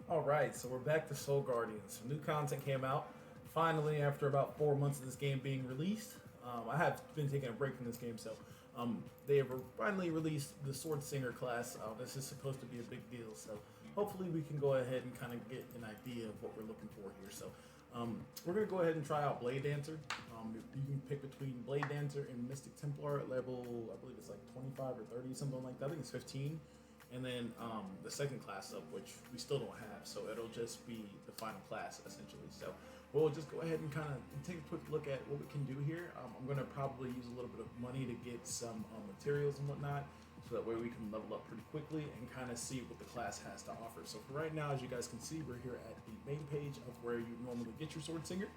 Alright, so we're back to Soul Guardians. Some new content came out, finally, after about 4 months of this game being released. I have been taking a break from this game, so they have finally released the Sword Singer class. This is supposed to be a big deal, so hopefully we can go ahead and kind of get an idea of what we're looking for here. So we're going to go ahead and try out Blade Dancer. You can pick between Blade Dancer and Mystic Templar at level, I believe it's like 25 or 30, something like that. I think it's 15. And then the second class up, which we still don't have, so it'll just be the final class essentially. So we'll just go ahead and kind of take a quick look at what we can do here. I'm going to probably use a little bit of money to get some materials and whatnot, so that way we can level up pretty quickly and kind of see what the class has to offer. So for right now, as you guys can see, we're here at the main page of where you normally get your Sword Singer.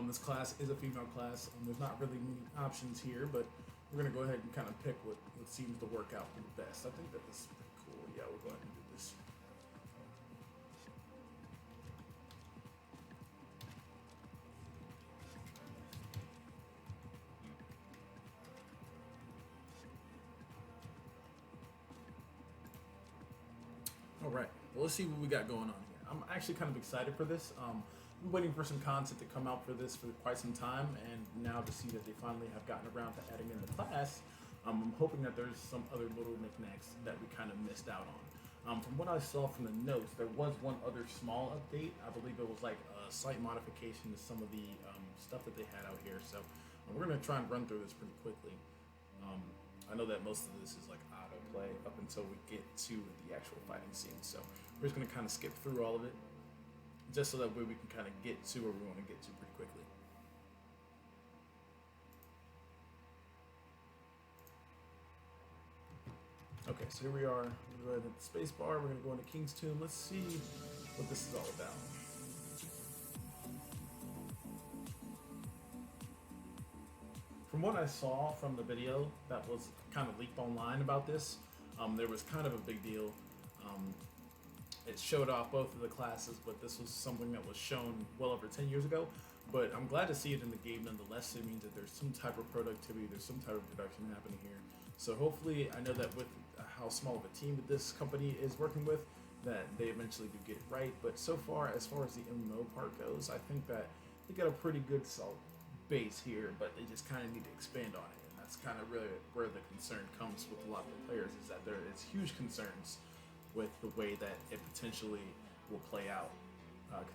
This class is a female class. There's not really many options here, but we're going to go ahead and kind of pick what seems to work out the best. I think that this is pretty cool. Yeah, we'll go ahead and do this. All right, well, let's see what we got going on here. I'm actually kind of excited for this. I'm waiting for some content to come out for this for quite some time, and now to see that they finally have gotten around to adding in the class, I'm hoping that there's some other little knickknacks that we kind of missed out on. From what I saw from the notes, there was one other small update. I believe it was like a slight modification to some of the stuff that they had out here. So we're going to try and run through this pretty quickly. I know that most of this is like autoplay up until we get to the actual fighting scene. So we're just going to kind of skip through all of it, just so that way we can kind of get to where we want to get to pretty quickly. Okay, so here we are. We're going to go ahead and hit the space bar. We're going to go into King's Tomb. Let's see what this is all about. From what I saw from the video that was kind of leaked online about this, there was kind of a big deal. It showed off both of the classes, but this was something that was shown well over 10 years ago. But I'm glad to see it in the game nonetheless. It means that there's some type of productivity, there's some type of production happening here. So hopefully, I know that with how small of a team that this company is working with, that they eventually do get it right. But so far as the MMO part goes, I think that they got a pretty good solid base here, but they just kind of need to expand on it. And that's kind of really where the concern comes with a lot of the players, is that there is huge concerns with the way that it potentially will play out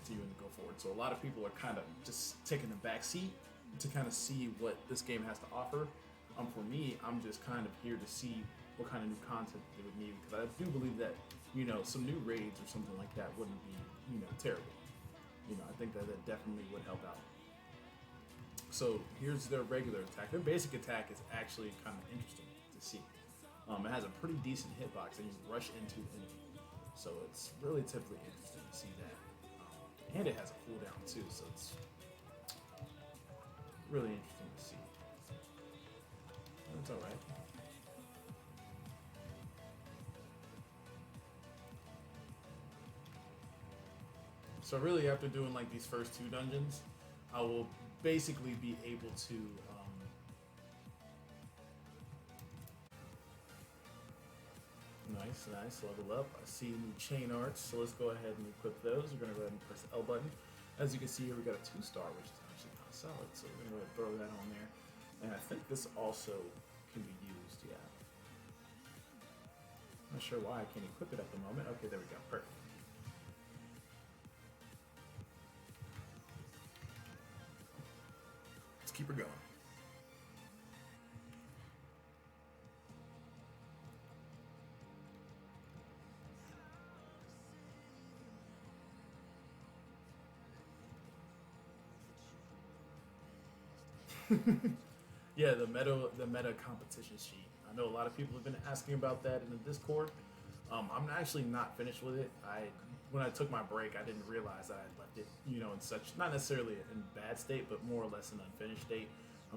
continuing to go forward. So a lot of people are kind of just taking a back seat to kind of see what this game has to offer. For me, I'm just kind of here to see what kind of new content they would need, because I do believe that, some new raids or something like that wouldn't be, terrible. I think that that definitely would help out. So here's their regular attack. Their basic attack is actually kind of interesting to see. It has a pretty decent hitbox, and you rush into the enemy. So it's relatively interesting to see that. And it has a cooldown too, so it's really interesting to see. That's alright. So really, after doing like these first two dungeons, I will basically be able to nice, level up. I see new chain arts, so let's go ahead and equip those. We're going to go ahead and press the L button. As you can see here, we got a 2-star, which is actually not solid, so we're going to go ahead and throw that on there. And I think this also can be used, yeah. Not sure why I can't equip it at the moment. Okay, there we go, perfect. Let's keep her going. Yeah, the meta competition sheet. I know a lot of people have been asking about that in the Discord. I'm actually not finished with it. When I took my break, I didn't realize that I had left it, in such, not necessarily in bad state, but more or less an unfinished state.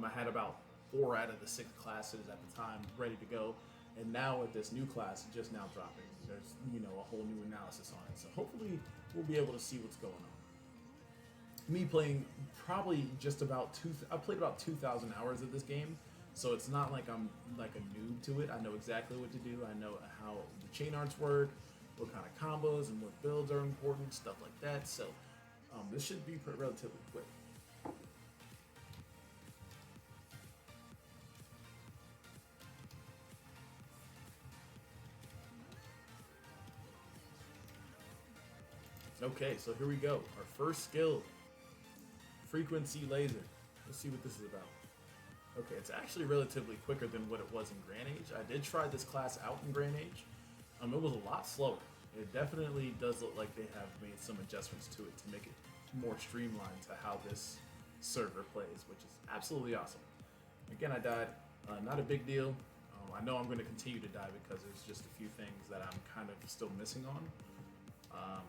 I had about 4 out of the 6 classes at the time ready to go, and now with this new class just now dropping, there's a whole new analysis on it. So hopefully we'll be able to see what's going on. Me playing probably just about I played about 2,000 hours of this game, so it's not like I'm like a noob to it. I know exactly what to do. I know how the chain arts work. what kind of combos and what builds are important, stuff like that. So this should be relatively quick. Okay, so here we go. Our first skill, frequency laser. Let's see what this is about. Okay, it's actually relatively quicker than what it was in Grand Age. I did try this class out in Grand Age. It was a lot slower. It definitely does look like they have made some adjustments to it to make it more streamlined to how this server plays, which is absolutely awesome. Again, I died. Not a big deal. I know I'm going to continue to die because there's just a few things that I'm kind of still missing on.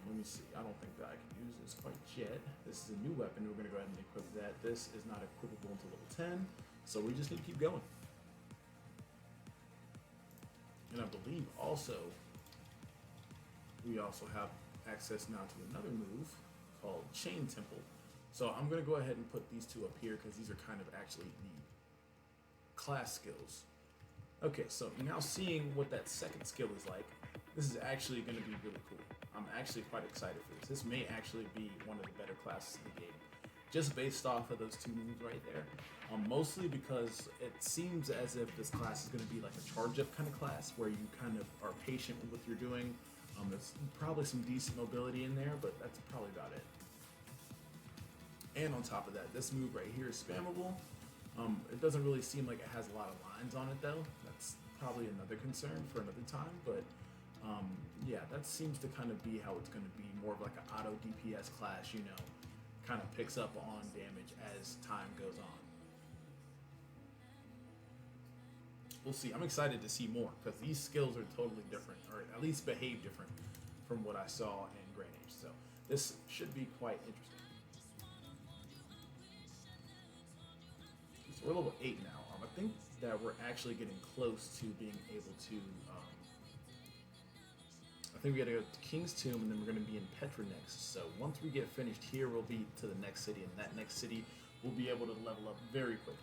Let me see. I don't think that I can use this quite yet. This is a new weapon. We're going to go ahead and equip that. This is not equipable until level 10, so we just need to keep going. And I believe also we also have access now to another move called Chain Temple. So I'm going to go ahead and put these two up here because these are kind of actually the class skills. Okay, so now seeing what that second skill is like, this is actually going to be really cool. I'm actually quite excited for this. This may actually be one of the better classes in the game, just based off of those two moves right there. Mostly because it seems as if this class is going to be like a charge-up kind of class, where you kind of are patient with what you're doing. There's probably some decent mobility in there, but that's probably about it. And on top of that, this move right here is spammable. It doesn't really seem like it has a lot of lines on it though. That's probably another concern for another time, but yeah, that seems to kind of be how it's going to be, more of like an auto DPS class, you know, kind of picks up on damage as time goes on. We'll see. I'm excited to see more because these skills are totally different, or at least behave different from what I saw in Grand Age. So this should be quite interesting. So we're level 8 now. I think that we're actually getting close to being able to I think we gotta go to King's Tomb, and then we're gonna be in Petra next. So once we get finished here, we'll be to the next city, and that next city we'll be able to level up very quickly.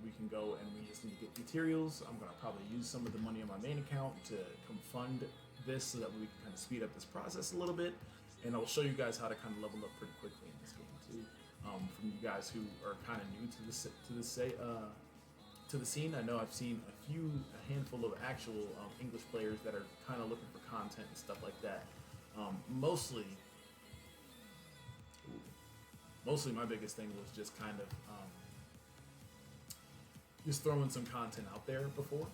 We can go and we just need to get materials. I'm gonna probably use some of the money on my main account to come fund this so that we can kind of speed up this process a little bit. And I'll show you guys how to kind of level up pretty quickly in this game too. From you guys who are kind of new to the scene, I know I've seen a handful of actual English players that are kind of looking for content and stuff like that. Mostly my biggest thing was just kind of just throwing some content out there before.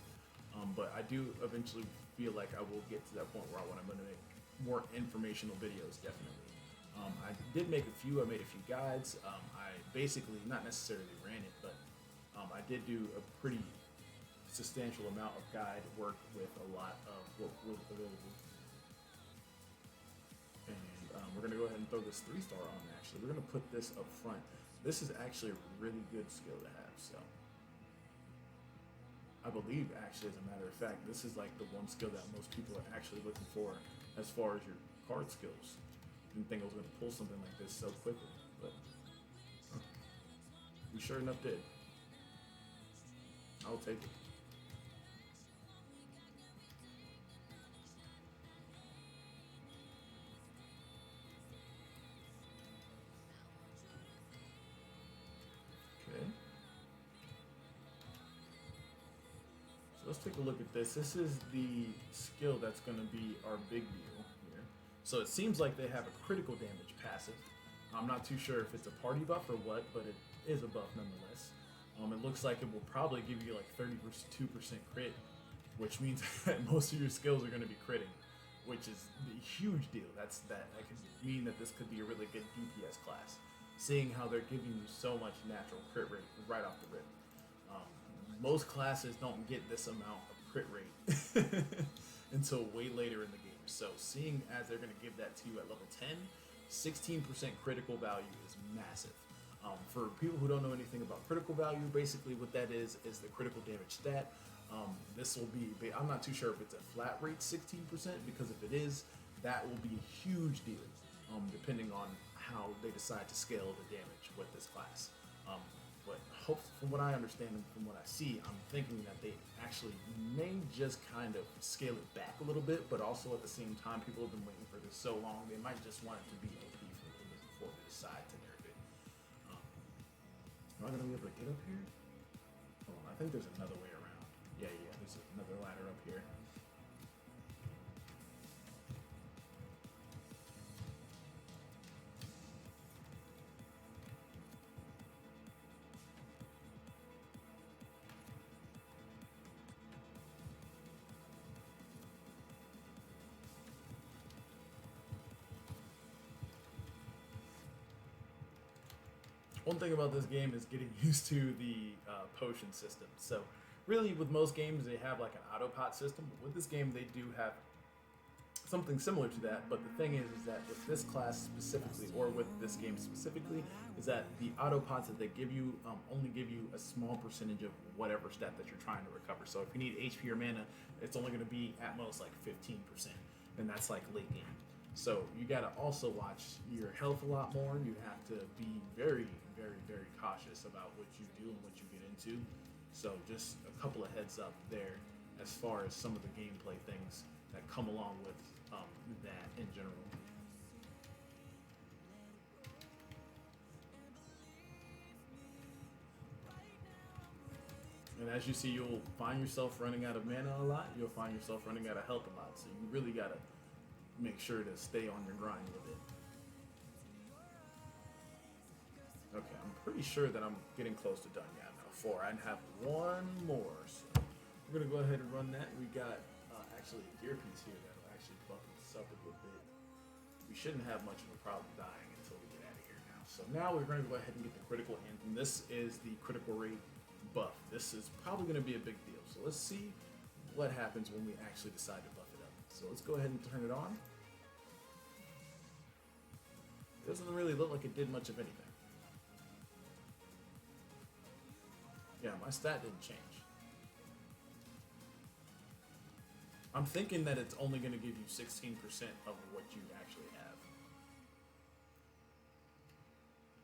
But I do eventually feel like I will get to that point where I'm going to make more informational videos, definitely. I did make a few. I made a few guides. I basically, not necessarily ran it, but I did do a pretty substantial amount of guide work with a lot of what was available. And we're going to go ahead and throw this 3-star on, actually. We're going to put this up front. This is actually a really good skill to have, so. I believe, actually, as a matter of fact, this is like the one skill that most people are actually looking for as far as your card skills. I didn't think I was going to pull something like this so quickly, but we sure enough did. I'll take it. Okay. So let's take a look at this. This is the skill that's going to be our big deal here. So it seems like they have a critical damage passive. I'm not too sure if it's a party buff or what, but it is a buff nonetheless. It looks like it will probably give you like 32% crit, which means that most of your skills are going to be critting, which is a huge deal. That could mean that this could be a really good DPS class, seeing how they're giving you so much natural crit rate right off the rip. Most classes don't get this amount of crit rate until way later in the game. So seeing as they're going to give that to you at level 10, 16% critical value is massive. For people who don't know anything about critical value, basically what that is the critical damage stat. This will be, I'm not too sure if it's a flat rate 16%, because if it is, that will be a huge deal, depending on how they decide to scale the damage with this class. But hope, from what I understand and from what I see, I'm thinking that they actually may just kind of scale it back a little bit, but also at the same time, people have been waiting for this so long, they might just want it to be OP for a little bit before they decide to nerf it. Um, am I gonna be able to get up here? Hold on, I think there's another way around. Yeah, there's another ladder up here. One thing about this game is getting used to the potion system. So, really, with most games, they have like an auto pot system. But with this game, they do have something similar to that. But the thing is that with this class specifically, or with this game specifically, is that the auto pots that they give you only give you a small percentage of whatever stat that you're trying to recover. So, if you need HP or mana, it's only going to be at most like 15%, and that's like late game. So you gotta also watch your health a lot more. You have to be very, very, very cautious about what you do and what you get into. So just a couple of heads up there as far as some of the gameplay things that come along with that in general. And as you see, you'll find yourself running out of mana a lot. You'll find yourself running out of health a lot. So you really gotta make sure to stay on your grind with it. Okay, I'm pretty sure that I'm getting close to done. Yeah, no, 4. I have one more, so we're gonna go ahead and run that. We got actually a gear piece here that'll actually buff this up a little bit. We shouldn't have much of a problem dying until we get out of here now. So now we're gonna go ahead and get the critical hint, and this is the critical rate buff. This is probably gonna be a big deal. So let's see what happens when we actually decide to buff it up. So let's go ahead and turn it on. It doesn't really look like it did much of anything. Yeah, my stat didn't change. I'm thinking that it's only going to give you 16% of what you actually have.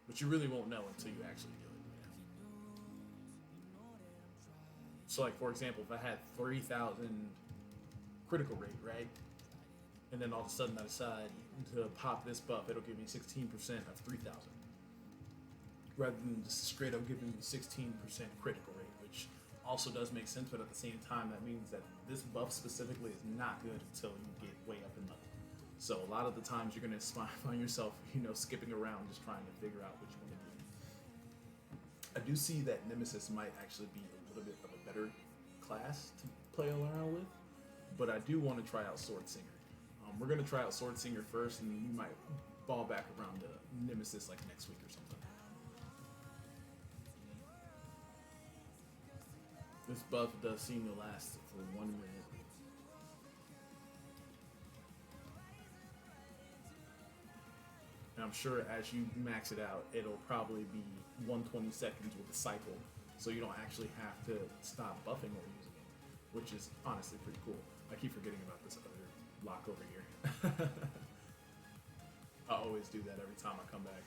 But you really won't know until you actually do it. So like, for example, if I had 3,000 critical rate, right? And then all of a sudden I decide to pop this buff, it'll give me 16% of 3,000. Rather than just straight up giving me 16% critical rate, which also does make sense, but at the same time, that means that this buff specifically is not good until you get way up in level. So a lot of the times you're going to find yourself, skipping around just trying to figure out what you want to do. I do see that Nemesis might actually be a little bit of a better class to play around with, but I do want to try out Sword Singer. We're going to try out Sword Singer first, and we might fall back around to Nemesis like next week or something. This buff does seem to last for 1 minute. And I'm sure as you max it out, it'll probably be 120 seconds with the cycle, so you don't actually have to stop buffing or using it, which is honestly pretty cool. I keep forgetting about this other lock over here. I always do that every time I come back.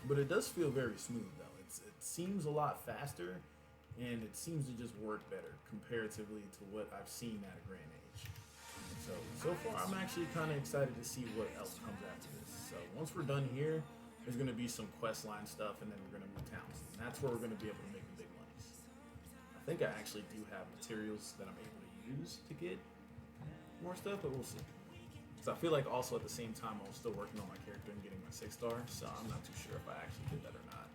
But it does feel very smooth though. It seems a lot faster, and it seems to just work better comparatively to what I've seen at a Grand Age. So far I'm actually kind of excited to see what else comes after this. So once we're done here, there's going to be some quest line stuff, and then we're going to move towns. And that's where we're going to be able to make the big monies. I think I actually do have materials that I'm able to use to get more stuff, but we'll see. Because I feel like also at the same time I was still working on my character and getting my 6-star, so I'm not too sure if I actually did that or not.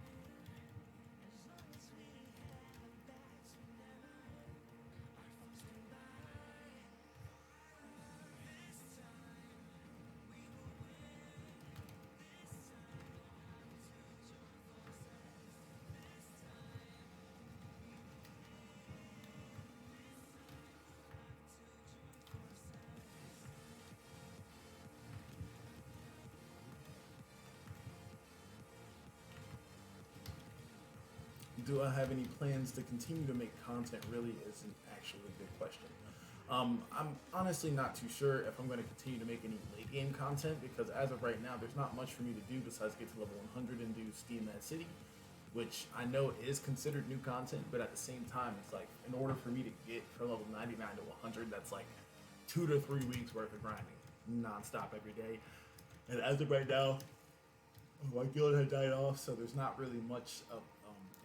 Do I have any plans to continue to make content? Really is an actually good question. I'm honestly not too sure if I'm going to continue to make any late game content because as of right now, there's not much for me to do besides get to level 100 and do Steam Mad City, which I know is considered new content, but at the same time, it's like in order for me to get from level 99 to 100, that's like 2 to 3 weeks worth of grinding, nonstop every day. And as of right now, my guild had died off, so there's not really much of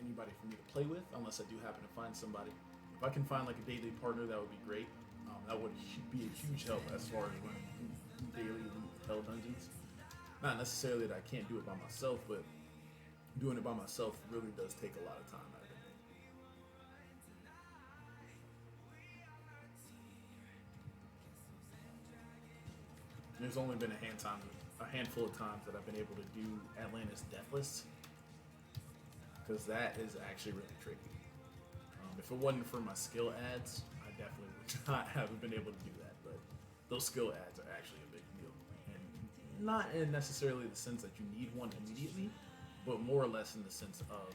anybody for me to play with, unless I do happen to find somebody. If I can find like a daily partner, that would be great. That would be a huge help as far as running daily hell dungeons. Not necessarily that I can't do it by myself, but doing it by myself really does take a lot of time out of me. There's only been a handful of times that I've been able to do Atlantis Deathless, because that is actually really tricky. If it wasn't for my skill ads, I definitely would not have been able to do that. But those skill ads are actually a big deal, and not in necessarily the sense that you need one immediately, but more or less in the sense of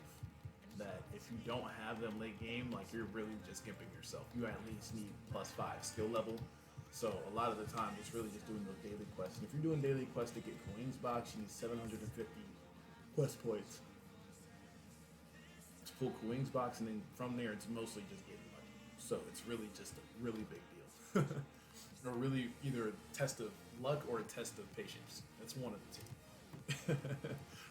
that if you don't have them late game, like you're really just gimping yourself. You at least need +5 skill level. So a lot of the time, it's really just doing those daily quests. And if you're doing daily quests to get Coins box, you need 750 quest points. Full Wings box, and then from there it's mostly just getting lucky. So it's really just a really big deal. Or really either a test of luck or a test of patience. That's one of the two.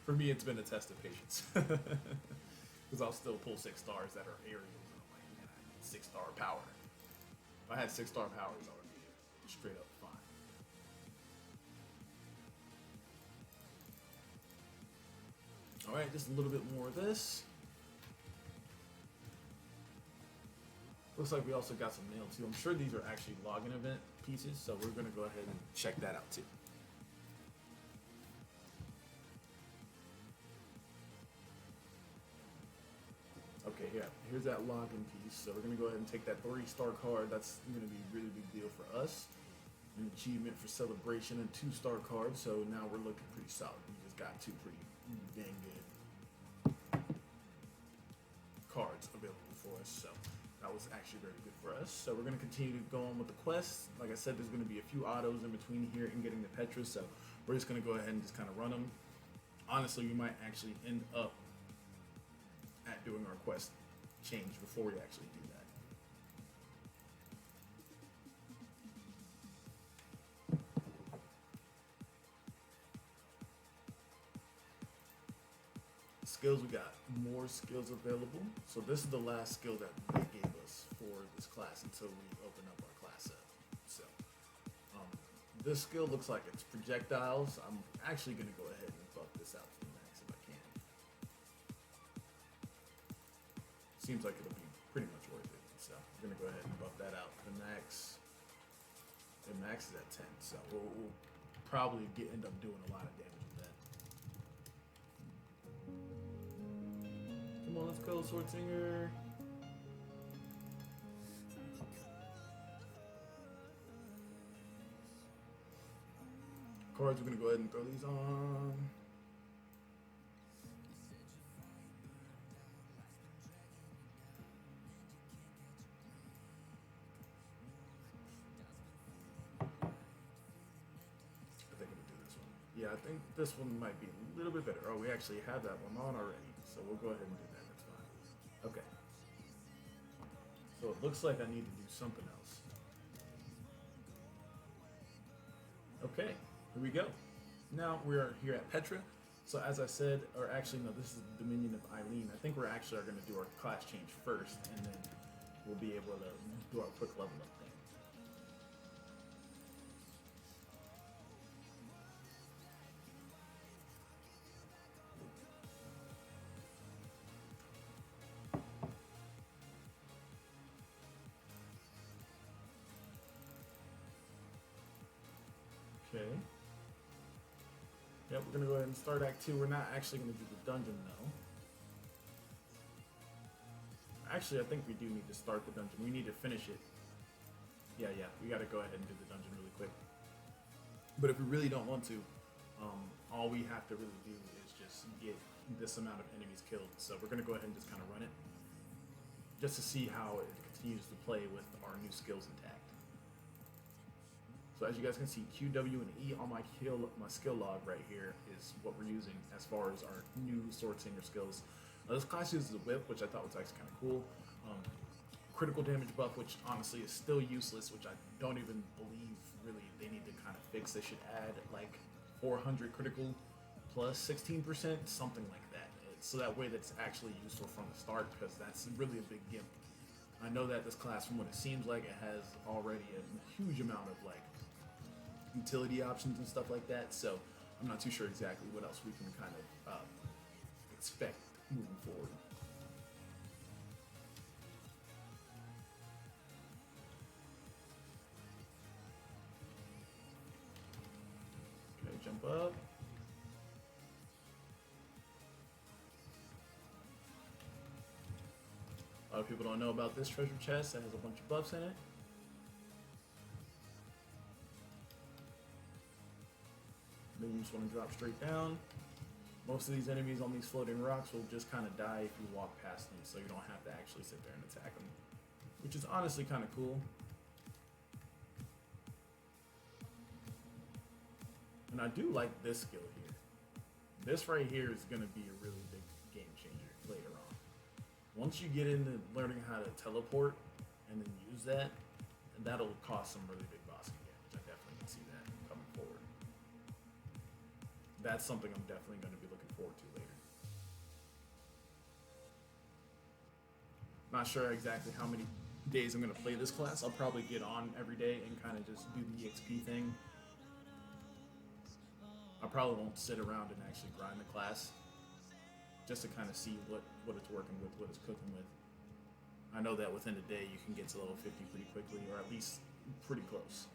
For me, it's been a test of patience. Because I'll still pull 6 stars that are aerials, and I'm like, man, I need 6-star power. If I had 6-star powers, I would be straight up fine. Alright, just a little bit more of this. Looks like we also got some mail too. I'm sure these are actually login event pieces, so we're gonna go ahead and check that out too. Okay, yeah, here's that login piece. So we're gonna go ahead and take that 3-star card. That's gonna be a really big deal for us. An achievement for celebration and 2-star card. So now we're looking pretty solid. We just got 2 pretty dang good cards available for us. So that was actually very good for us. So we're going to continue to go on with the quest. Like I said, there's going to be a few autos in between here and getting the Petra, so we're just going to go ahead and just kind of run them. Honestly, we might actually end up at doing our quest change before we actually do that. Skills, we got more skills available. So this is the last skill that they gave us for this class until we open up our class up. So this skill looks like it's projectiles. I'm actually going to go ahead and buff this out to the max if I can. Seems like it'll be pretty much worth it. So I'm going to go ahead and buff that out to the max. The max is at 10, so we'll probably end up doing a lot of damage. Come on, let's go, Sword Singer. Cards, we're gonna go ahead and throw these on. I think I'm gonna do this one. Yeah, I think this one might be a little bit better. Oh, we actually have that one on already, so we'll go ahead and do that. Okay. So it looks like I need to do something else. Okay, here we go. Now we are here at Petra. So as I said, or actually no, this is the Dominion of Eileen. I think we're actually going to do our class change first, and then we'll be able to do our quick level up thing. Okay. Yep, we're gonna go ahead and start Act 2. We're not actually gonna do the dungeon though. Actually, I think we do need to start the dungeon. We need to finish it. Yeah, we gotta go ahead and do the dungeon really quick. But if we really don't want to, all we have to really do is just get this amount of enemies killed. So we're going to go ahead and just kind of run it just to see how it continues to play with our new skills intact. So as you guys can see, Q, W, and E on my skill log right here is what we're using as far as our new Sword Singer skills. This class uses a whip, which I thought was actually kind of cool. Critical damage buff, which honestly is still useless, which I don't even believe really they need to kind of fix. They should add like 400 critical plus 16%, something like that. So that way that's actually useful from the start, because that's really a big gimp. I know that this class, from what it seems like, it has already a huge amount of like utility options and stuff like that, so I'm not too sure exactly what else we can kind of expect moving forward. Okay, jump up. A lot of people don't know about this treasure chest that has a bunch of buffs in it. Then you just want to drop straight down. Most of these enemies on these floating rocks will just kind of die if you walk past them, so you don't have to actually sit there and attack them, which is honestly kind of cool. And I do like this skill here. This right here is going to be a really big game changer later on. Once you get into learning how to teleport and then use that, that'll cause some really big boss damage. I definitely can see that coming forward. That's something I'm definitely going to be looking forward to later. Not sure exactly how many days I'm going to play this class. I'll probably get on every day and kind of just do the EXP thing. I probably won't sit around and actually grind the class, just to kind of see what it's working with, what it's cooking with. I know that within a day you can get to level 50 pretty quickly, or at least pretty close.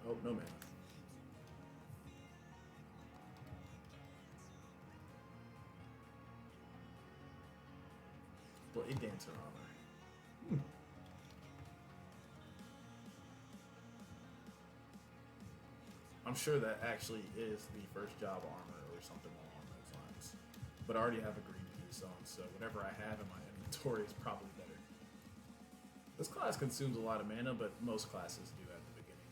Oh, no man. Blade Dancer armor. I'm sure that actually is the first job armor or something along those lines. But I already have agreed to do so, and so whatever I have in my inventory is probably better. This class consumes a lot of mana, but most classes do at the beginning.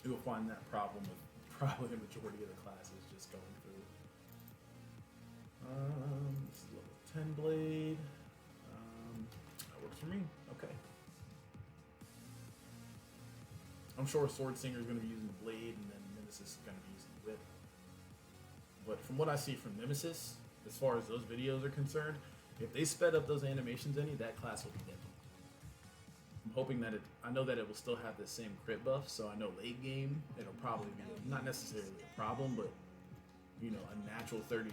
You will find that problem with probably the majority of the classes just going through. This is level 10 blade. That works for me. Okay. I'm sure Sword Singer is going to be using the blade, and then Nemesis is going to be using the whip. But from what I see from Nemesis, as far as those videos are concerned, if they sped up those animations any, that class will be dead. I'm hoping that I know that it will still have the same crit buff, so I know late game it'll probably be not necessarily a problem, but you know, a natural 32%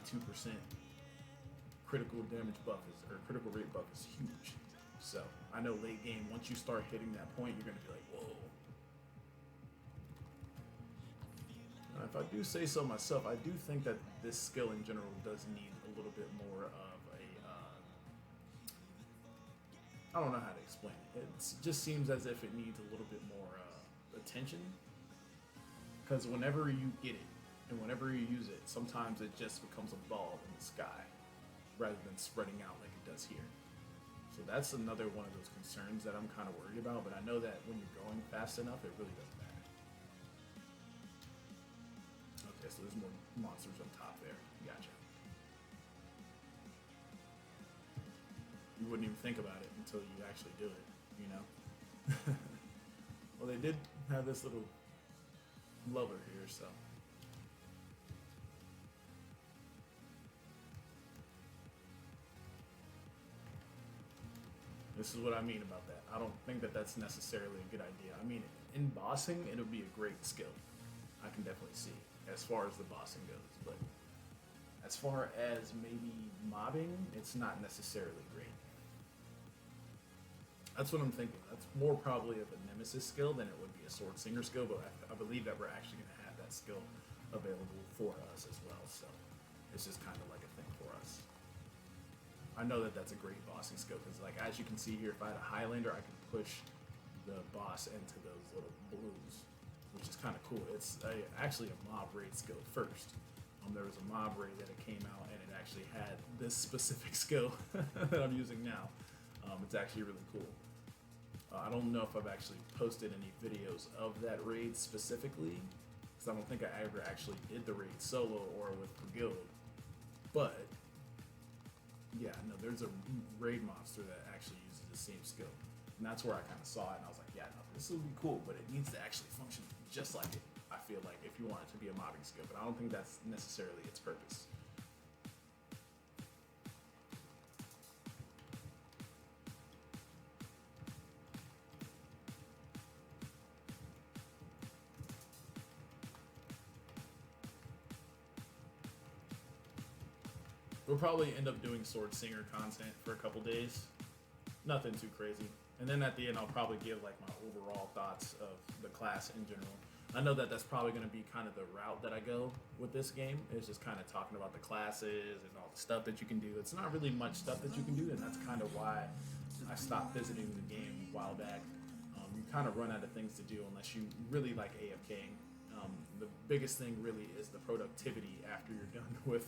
critical damage buff or critical rate buff is huge. So I know late game, once you start hitting that point, you're going to be like, whoa. If I do say so myself, I do think that this skill in general does need a little bit more of a, I don't know how to explain it. It just seems as if it needs a little bit more attention. Because whenever you get it, and whenever you use it, sometimes it just becomes a ball in the sky, rather than spreading out like it does here. So that's another one of those concerns that I'm kind of worried about, but I know that when you're going fast enough, it really doesn't matter. Okay, so there's more monsters on top there. Gotcha. You wouldn't even think about it until you actually do it, you know? Well, they did have this little lover here, so. This is what I mean about that. I don't think that that's necessarily a good idea. I mean, in bossing, it'll be a great skill. I can definitely see as far as the bossing goes, but as far as maybe mobbing, it's not necessarily great. That's what I'm thinking. That's more probably of a Nemesis skill than it would be a Sword Singer skill, but I believe that we're actually going to have that skill available for us as well, so it's just kind of like a thing for us. I know that that's a great bossing skill because, like, as you can see here, if I had a Highlander, I could push the boss into those little blues, which is kind of cool. It's actually a mob raid skill first. There was a mob raid that it came out, and it actually had this specific skill that I'm using now. It's actually really cool. I don't know if I've actually posted any videos of that raid specifically, because I don't think I ever actually did the raid solo or with the guild. But yeah, no, there's a raid monster that actually uses the same skill, and that's where I kind of saw it, and I was like, yeah, no, this will be cool, but it needs to actually function just like it. I feel like if you want it to be a mobbing skill, but I don't think that's necessarily its purpose. We'll probably end up doing Sword Singer content for a couple days. Nothing too crazy. And then at the end, I'll probably give like my overall thoughts of the class in general. I know that that's probably going to be kind of the route that I go with this game. It's just kind of talking about the classes and all the stuff that you can do. It's not really much stuff that you can do, and that's kind of why I stopped visiting the game a while back. You kind of run out of things to do unless you really like AFKing. The biggest thing really is the productivity after you're done with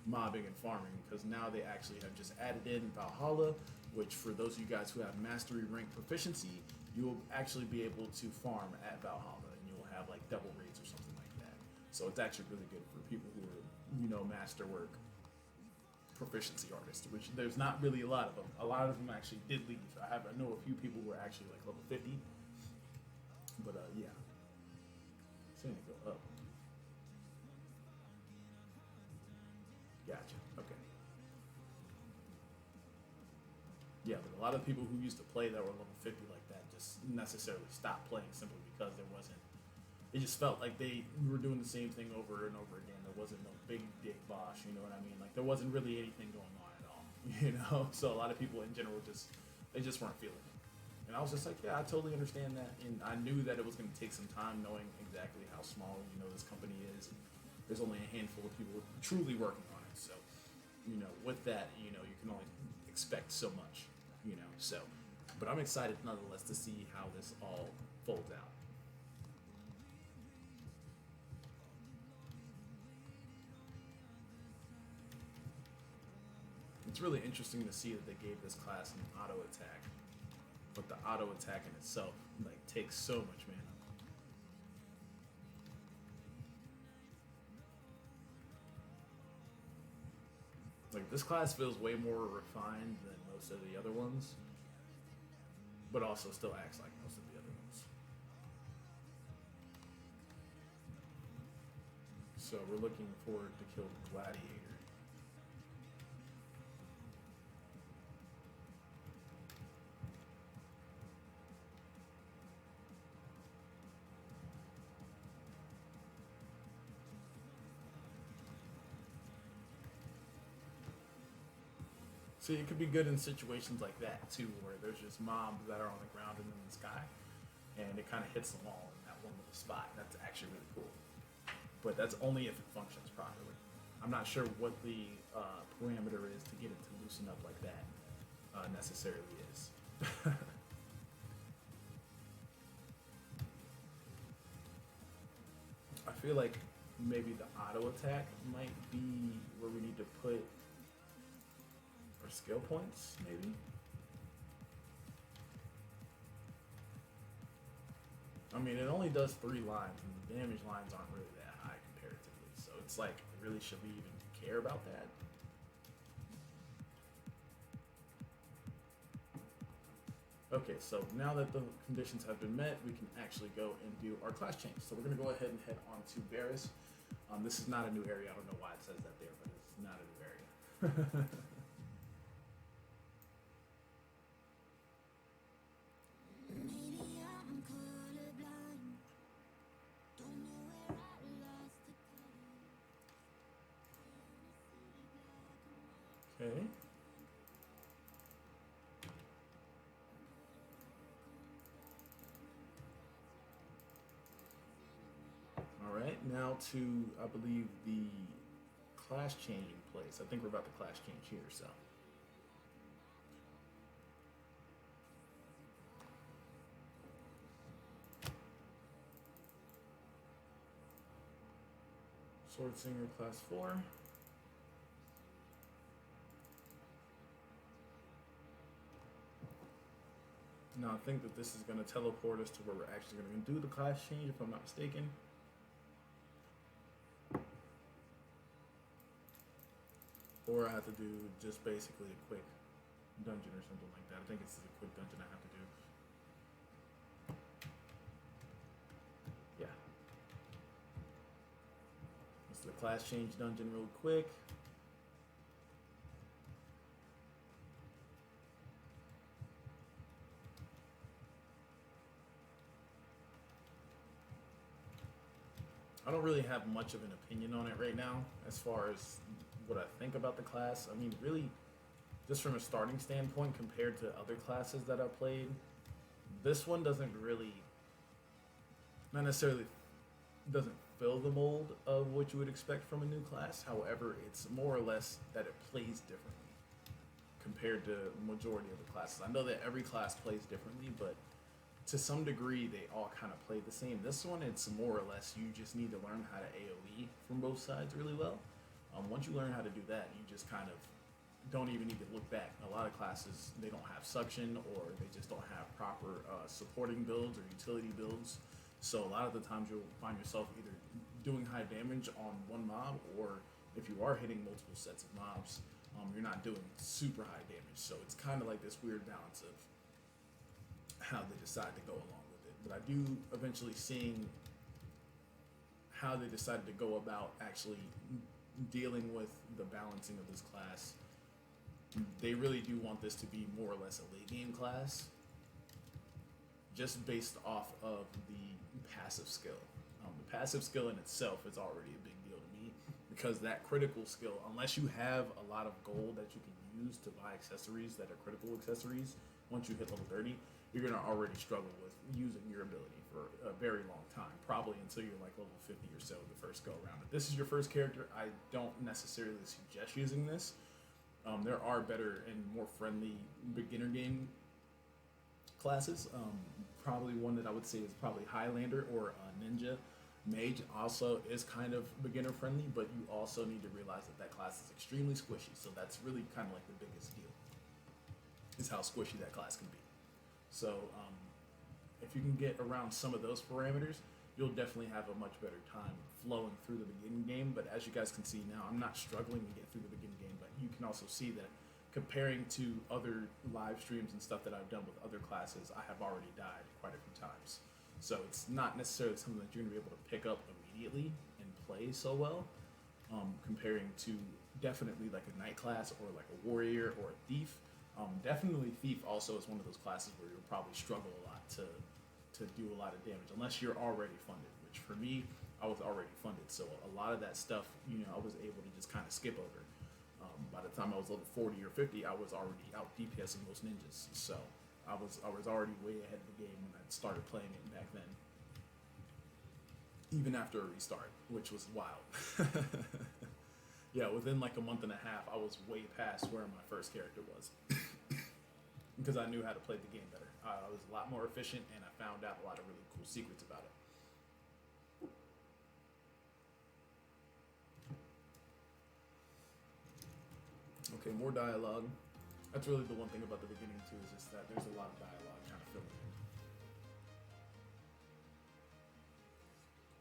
mobbing and farming, because now they actually have just added in Valhalla, which for those of you guys who have mastery rank proficiency, you will actually be able to farm at Valhalla, and you'll have like double raids or something like that. So it's actually really good for people who are, masterwork proficiency artists, which there's not really a lot of them. A lot of them actually did leave. I know a few people who are actually like level 50, but yeah, saying to go up. Gotcha. Okay. Yeah, but a lot of people who used to play that were level 50 like that just necessarily stopped playing simply because there wasn't. It just felt like they were doing the same thing over and over again. There wasn't no big dick boss, you know what I mean? Like there wasn't really anything going on at all, So a lot of people in general they just weren't feeling it. And I was just like, yeah, I totally understand that, and I knew that it was going to take some time, knowing exactly how small this company is. There's only a handful of people truly working on it, so with that, you can only expect so much, So, but I'm excited nonetheless to see how this all folds out. It's really interesting to see that they gave this class an auto attack, but the auto attack in itself takes so much mana. This class feels way more refined than most of the other ones, but also still acts like most of the other ones. So we're looking forward to kill the Gladiator. See, it could be good in situations like that too, where there's just mobs that are on the ground and in the sky, and it kind of hits them all in that one little spot. That's actually really cool. But that's only if it functions properly. I'm not sure what the parameter is to get it to loosen up like that necessarily is. I feel like maybe the auto attack might be where we need to put our skill points, maybe. I mean, it only does 3 lines, and the damage lines aren't really that high comparatively. So it's like, really, should we even care about that? Okay, so now that the conditions have been met, we can actually go and do our class change. So we're going to go ahead and head on to Varus. This is not a new area. I don't know why it says that there, but it's not a new area. Okay. All right, now to, I believe, the class changing place. I think we're about to class change here, so Sword Singer class 4. Now I think that this is going to teleport us to where we're actually going to do the class change, if I'm not mistaken. Or I have to do just basically a quick dungeon or something like that. I think it's a quick dungeon I have to do. Yeah. It's the class change dungeon real quick. I don't really have much of an opinion on it right now as far as what I think about the class. I mean, really, just from a starting standpoint compared to other classes that I've played, this one doesn't really, not necessarily, doesn't fill the mold of what you would expect from a new class. However, it's more or less that it plays differently compared to majority of the classes. I know that every class plays differently, but to some degree, they all kind of play the same. This one, it's more or less you just need to learn how to AoE from both sides really well. Once you learn how to do that, you just kind of don't even need to look back. A lot of classes, they don't have suction, or they just don't have proper supporting builds or utility builds. So a lot of the times you'll find yourself either doing high damage on one mob, or if you are hitting multiple sets of mobs, you're not doing super high damage. So it's kind of like this weird balance of how they decide to go along with it. But I do eventually seeing how they decided to go about actually dealing with the balancing of this class. They really do want this to be more or less a late game class, just based off of the passive skill. The passive skill in itself is already a big deal to me, because that critical skill, unless you have a lot of gold that you can use to buy accessories that are critical accessories, once you hit level 30, you're going to already struggle with using your ability for a very long time, probably until you're like level 50 or so the first go around. If this is your first character, I don't necessarily suggest using this. There are better and more friendly beginner game classes. Probably one that I would say is probably Highlander or Ninja. Mage also is kind of beginner friendly, but you also need to realize that that class is extremely squishy. So that's really kind of like the biggest deal, is how squishy that class can be. So if you can get around some of those parameters, you'll definitely have a much better time flowing through the beginning game. But as you guys can see now, I'm not struggling to get through the beginning game, but you can also see that comparing to other live streams and stuff that I've done with other classes, I have already died quite a few times. So it's not necessarily something that you're going to be able to pick up immediately and play so well, comparing to definitely like a knight class or like a warrior or a thief. Definitely Thief also is one of those classes where you'll probably struggle a lot to do a lot of damage, unless you're already funded, which for me, I was already funded. So a lot of that stuff, I was able to just kind of skip over. By the time I was level 40 or 50, I was already out DPSing most ninjas. So I was already way ahead of the game when I started playing it back then. Even after a restart, which was wild. Yeah, within like a month and a half, I was way past where my first character was. Because I knew how to play the game better. I was a lot more efficient, and I found out a lot of really cool secrets about it. Okay, more dialogue. That's really the one thing about the beginning too, is just that there's a lot of dialogue kind of filling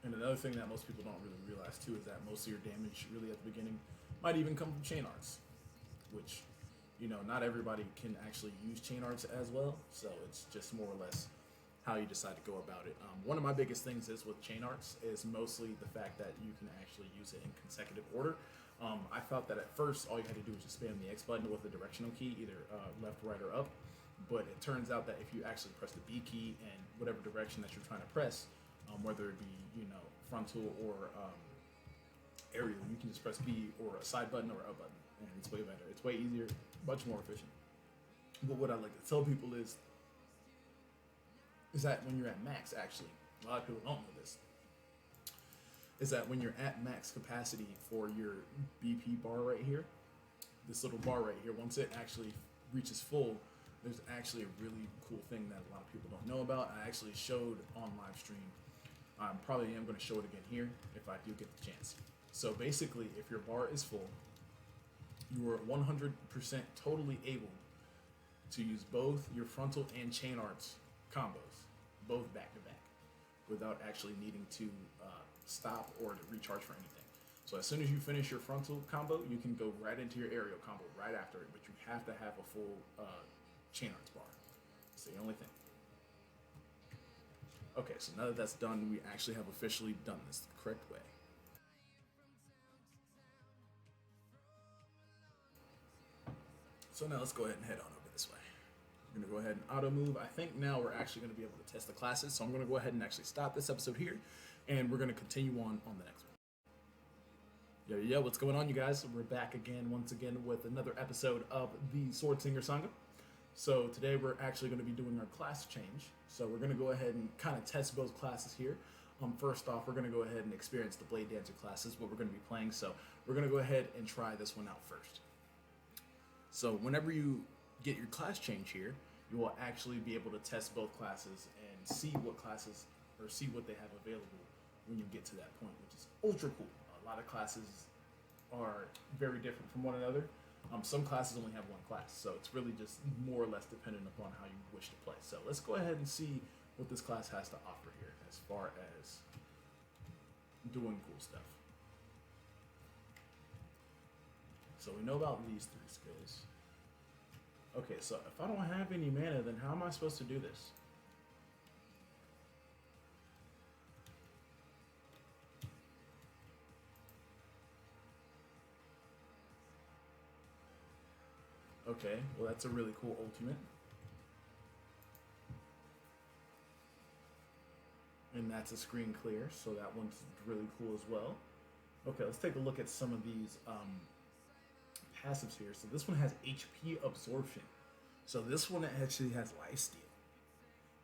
in. And another thing that most people don't really realize too is that most of your damage really at the beginning might even come from chain arts, which, not everybody can actually use chain arts as well. So it's just more or less how you decide to go about it. One of my biggest things is with chain arts is mostly the fact that you can actually use it in consecutive order. I thought that at first all you had to do was just spam the X button with the directional key, either left, right, or up. But it turns out that if you actually press the B key in whatever direction that you're trying to press, whether it be frontal or aerial, you can just press B or a side button or a button, and it's way better. It's way easier, much more efficient. But what I like to tell people is that when you're at max, actually, a lot of people don't know this, is that when you're at max capacity for your BP bar right here, this little bar right here, once it actually reaches full, there's actually a really cool thing that a lot of people don't know about. I actually showed on live stream. Probably am going to show it again here if I do get the chance. So basically, if your bar is full, you are 100% totally able to use both your frontal and chain arts combos, both back to back, without actually needing to stop or to recharge for anything. So as soon as you finish your frontal combo, you can go right into your aerial combo right after it, but you have to have a full chain arts bar. It's the only thing. Okay, so now that that's done, we actually have officially done this the correct way. So now let's go ahead and head on over this way. We're gonna go ahead and auto move. I think now we're actually gonna be able to test the classes. So I'm gonna go ahead and actually stop this episode here, and we're gonna continue on the next one. Yo, what's going on, you guys? We're back again, once again, with another episode of the Sword Singer Saga. So today we're actually going to be doing our class change. So we're going to go ahead and kind of test both classes here. First off, we're going to go ahead and experience the Blade Dancer classes, what we're going to be playing. So we're going to go ahead and try this one out first. So whenever you get your class change here, you will actually be able to test both classes and see what classes, or see what they have available when you get to that point, which is ultra cool. A lot of classes are very different from one another. Some classes only have one class, so it's really just more or less dependent upon how you wish to play. So let's go ahead and see what this class has to offer here as far as doing cool stuff. So we know about these three skills. Okay, so if I don't have any mana, then how am I supposed to do this? Okay, well that's a really cool ultimate. And that's a screen clear, so that one's really cool as well. Okay, let's take a look at some of these passives here. So this one has HP absorption. So this one actually has lifesteal.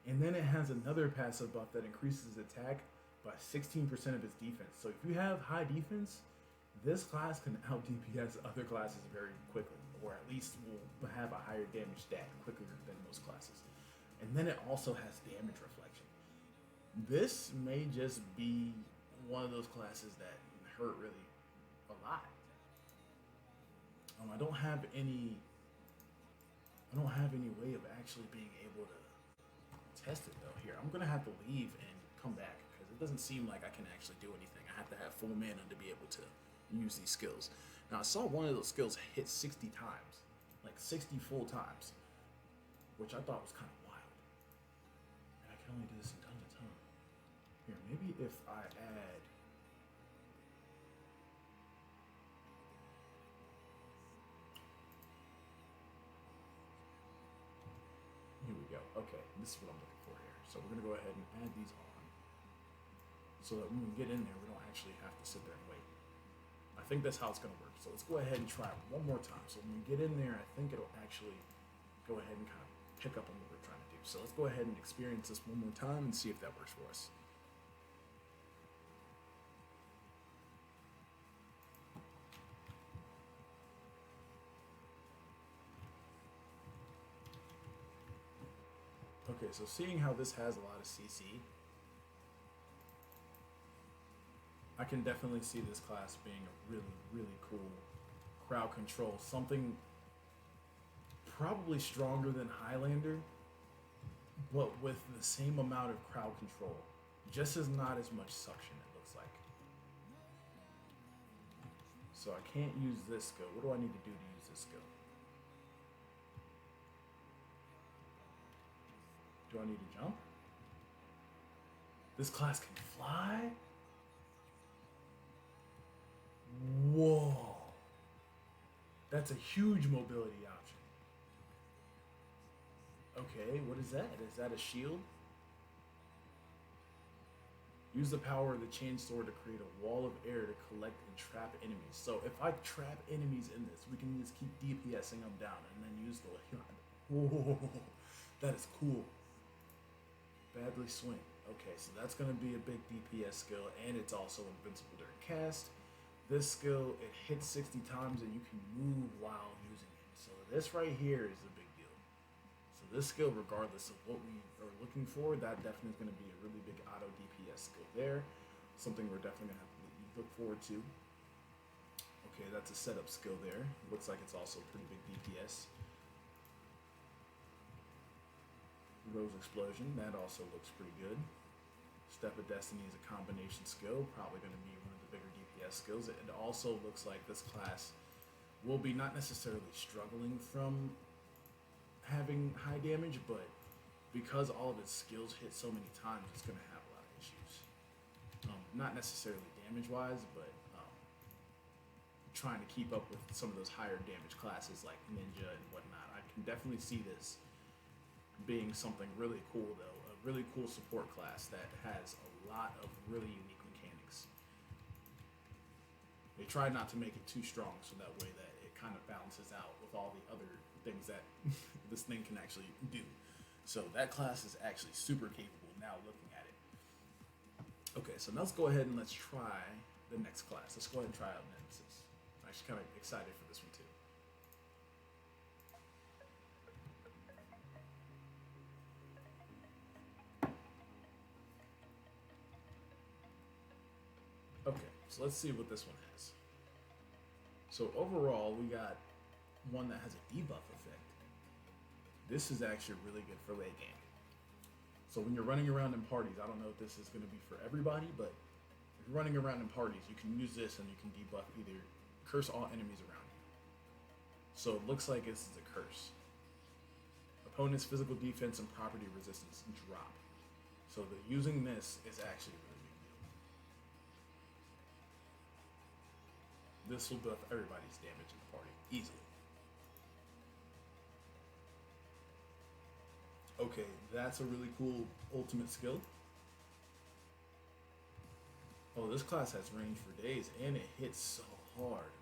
And then it has another passive buff that increases attack by 16% of its defense. So if you have high defense, this class can out DPS other classes very quickly, or at least will have a higher damage stat quicker than most classes. And then it also has damage reflection. This may just be one of those classes that hurt really a lot. I don't have any way of actually being able to test it though. Here, I'm gonna have to leave and come back because it doesn't seem like I can actually do anything. I have to have full mana to be able to use these skills. Now I saw one of those skills hit 60 times, like 60 full times, which I thought was kind of wild. And I can only do this in ton to ton. Here, maybe if I add. Here we go. Okay, this is what I'm looking for here. So we're gonna go ahead and add these on, so that when we get in there, we don't actually have to sit there and wait. I think that's how it's gonna work. So let's go ahead and try it one more time. So when we get in there, I think it'll actually go ahead and kind of pick up on what we're trying to do. So let's go ahead and experience this one more time and see if that works for us. Okay, so seeing how this has a lot of CC, I can definitely see this class being a really, really cool crowd control. Something probably stronger than Highlander, but with the same amount of crowd control. Just as not as much suction, it looks like. So I can't use this skill. What do I need to do to use this skill? Do I need to jump? This class can fly? Whoa. That's a huge mobility option. Okay, what is that? Is that a shield? Use the power of the chain sword to create a wall of air to collect and trap enemies. So if I trap enemies in this, we can just keep DPSing them down and then use the... Whoa, that is cool. Badly swing. Okay, so that's going to be a big DPS skill, and it's also invincible during cast. This skill, it hits 60 times and you can move while using it. So this right here is a big deal. So this skill, regardless of what we are looking for, that definitely is going to be a really big auto DPS skill there. Something we're definitely going to have to look forward to. Okay, that's a setup skill there. Looks like it's also pretty big DPS. Rose Explosion, that also looks pretty good. Step of Destiny is a combination skill, probably going to be one of the bigger DPS skills. It also looks like this class will be not necessarily struggling from having high damage, but because all of its skills hit so many times, it's going to have a lot of issues. Not necessarily damage-wise, but trying to keep up with some of those higher damage classes like Ninja and whatnot. I can definitely see this being something really cool, though. A really cool support class that has a lot of really unique mechanics. They try not to make it too strong, so that way that it kind of balances out with all the other things that this thing can actually do. So that class is actually super capable now looking at it. Okay, so now let's go ahead and let's try the next class. Let's go ahead and try out Nemesis. I'm actually kind of excited for this one too. Okay, so let's see what this one has. So overall, we got one that has a debuff effect. This is actually really good for late game. So when you're running around in parties, I don't know if this is going to be for everybody, but if you're running around in parties, you can use this and you can debuff either curse all enemies around you. So it looks like this is a curse. Opponent's physical defense and property resistance drop. So using this is actually a really big deal. This will buff everybody's damage in the party easily. Okay, that's a really cool ultimate skill. Oh, this class has range for days and it hits so hard.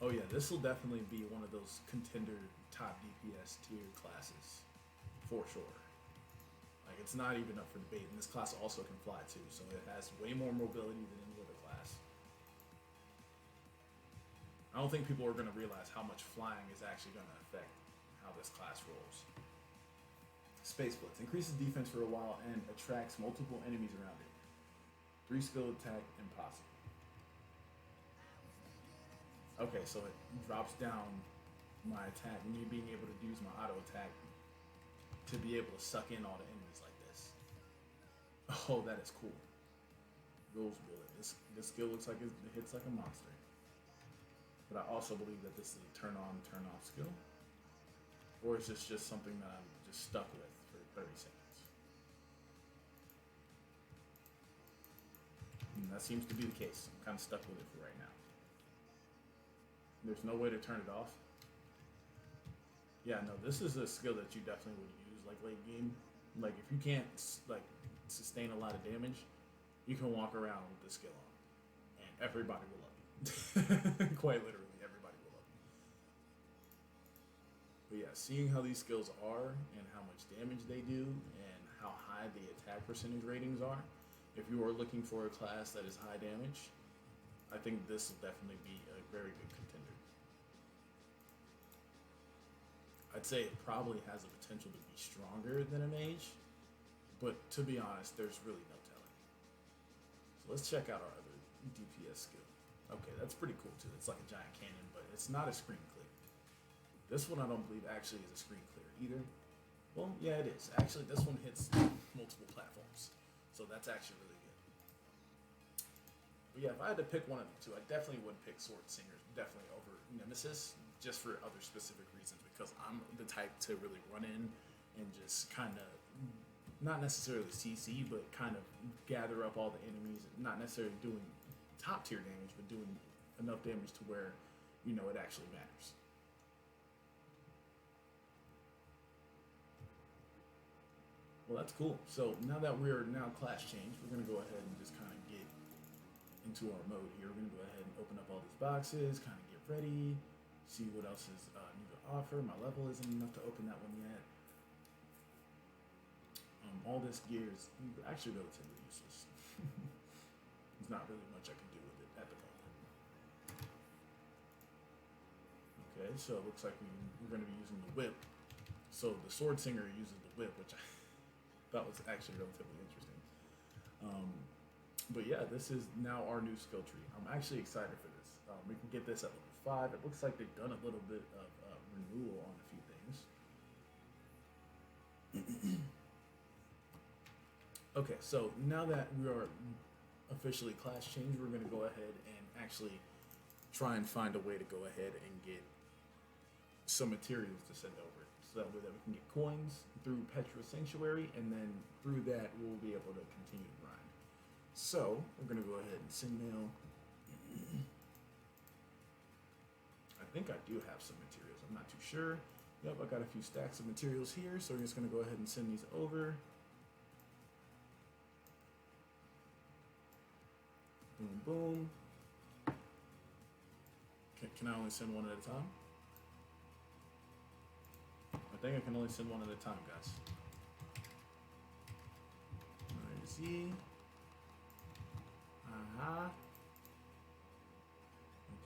Oh yeah, this will definitely be one of those contender top DPS tier classes for sure. Like, it's not even up for debate, and this class also can fly too, so it has way more mobility than any other class. I don't think people are going to realize how much flying is actually going to affect how this class rolls. Space Blitz increases defense for a while and attracts multiple enemies around it. 3 skill attack impossible. Okay, so it drops down my attack, me being able to use my auto attack to be able to suck in all the enemies like this. Oh, that is cool. Rose Bullet. This skill looks like it hits like a monster. But I also believe that this is a turn on, turn off skill. Or is this just something that I'm just stuck with for 30 seconds? And that seems to be the case. I'm kind of stuck with it for right now. There's no way to turn it off. Yeah, no, this is a skill that you definitely would use like late game. Like, if you can't like sustain a lot of damage, you can walk around with this skill on, and everybody will love you. Quite literally, everybody will love you. But yeah, seeing how these skills are and how much damage they do and how high the attack percentage ratings are, if you are looking for a class that is high damage, I think this will definitely be a very good contender. I'd say it probably has the potential to be stronger than a mage, but to be honest, there's really no telling. So let's check out our other DPS skill. Okay, that's pretty cool too. It's like a giant cannon, but it's not a screen clear. This one I don't believe actually is a screen clear either. Well, yeah, it is. Actually, this one hits multiple platforms, so that's actually really good. But yeah, if I had to pick one of the two, I definitely would pick Sword Singer definitely over Nemesis, just for other specific reasons, because I'm the type to really run in and just kind of, not necessarily CC, but kind of gather up all the enemies, not necessarily doing top tier damage, but doing enough damage to where, you know, it actually matters. Well, that's cool. So now that we're now class changed, we're gonna go ahead and just kind of get into our mode here. We're gonna go ahead and open up all these boxes, kind of get ready, see what else is new to offer. My level isn't enough to open that one yet. All this gear is actually relatively useless. There's not really much I can do with it at the moment. Okay, so it looks like we're going to be using the whip. So the Sword Singer uses the whip, which I thought was actually relatively interesting. But yeah, this is now our new skill tree. I'm actually excited for this. We can get this at level 5. It looks like they've done a little bit of renewal on a few things. Okay, so now that we are officially class changed, we're going to go ahead and actually try and find a way to go ahead and get some materials to send over. So that way that we can get coins through Petra Sanctuary, and then through that we'll be able to continue to grind. So we're going to go ahead and send mail. I think I do have some materials. I'm not too sure. Yep, I got a few stacks of materials here, so we're just going to go ahead and send these over. Boom, boom. Can I only send one at a time? I think I can only send one at a time, guys. There's Z. Aha.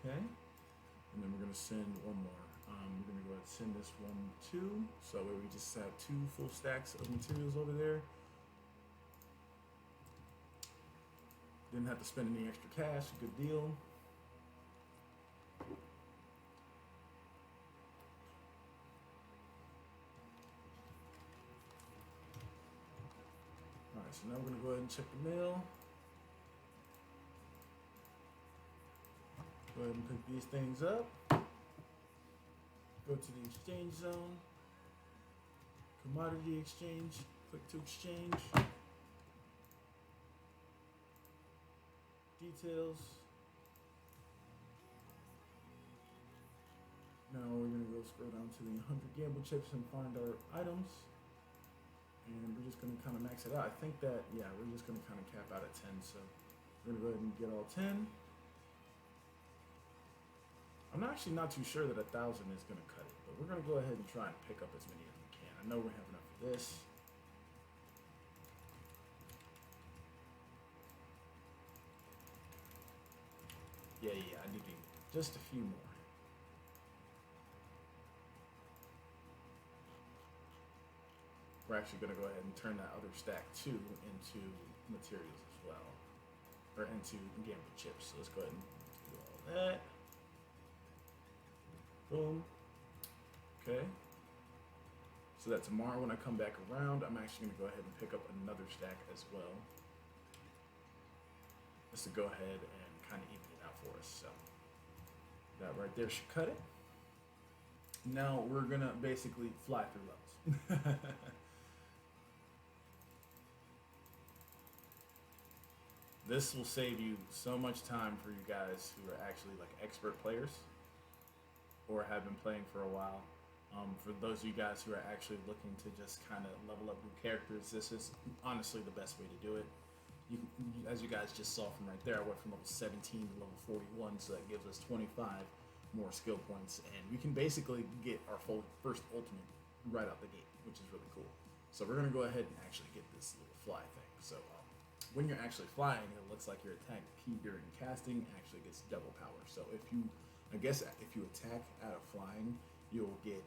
Okay. And then we're going to send one more. We're going to go ahead and send this one too. So we just have 2 full stacks of materials over there. Didn't have to spend any extra cash. Good deal. Alright, so now we're going to go ahead and check the mail. Go ahead and pick these things up. Go to the exchange zone. Commodity exchange. Click to exchange. Details. Now we're going to go scroll down to the 100 gamble chips and find our items. And we're just going to kind of max it out. I think that, yeah, we're just going to kind of cap out at 10. So we're going to go ahead and get all 10. I'm actually not too sure that 1,000 is going to cut it, but we're going to go ahead and try and pick up as many as we can. I know we have enough for this. Yeah, I need just a few more. We're actually going to go ahead and turn that other stack too into materials as well, or into gamble chips. So let's go ahead and do all that. Boom. Okay. So that tomorrow when I come back around, I'm actually going to go ahead and pick up another stack as well. Just to go ahead and kind of even it out for us. So that right there should cut it. Now we're going to basically fly through levels. This will save you so much time for you guys who are actually like expert players or have been playing for a while. For those of you guys who are actually looking to just kind of level up your characters, this is honestly the best way to do it. As you guys just saw from right there, I went from level 17 to level 41, so that gives us 25 more skill points, and we can basically get our first ultimate right out the gate, which is really cool. So we're going to go ahead and actually get this little fly thing. So when you're actually flying, it looks like your attack key during casting actually gets double power. So if you attack out of flying, you'll get,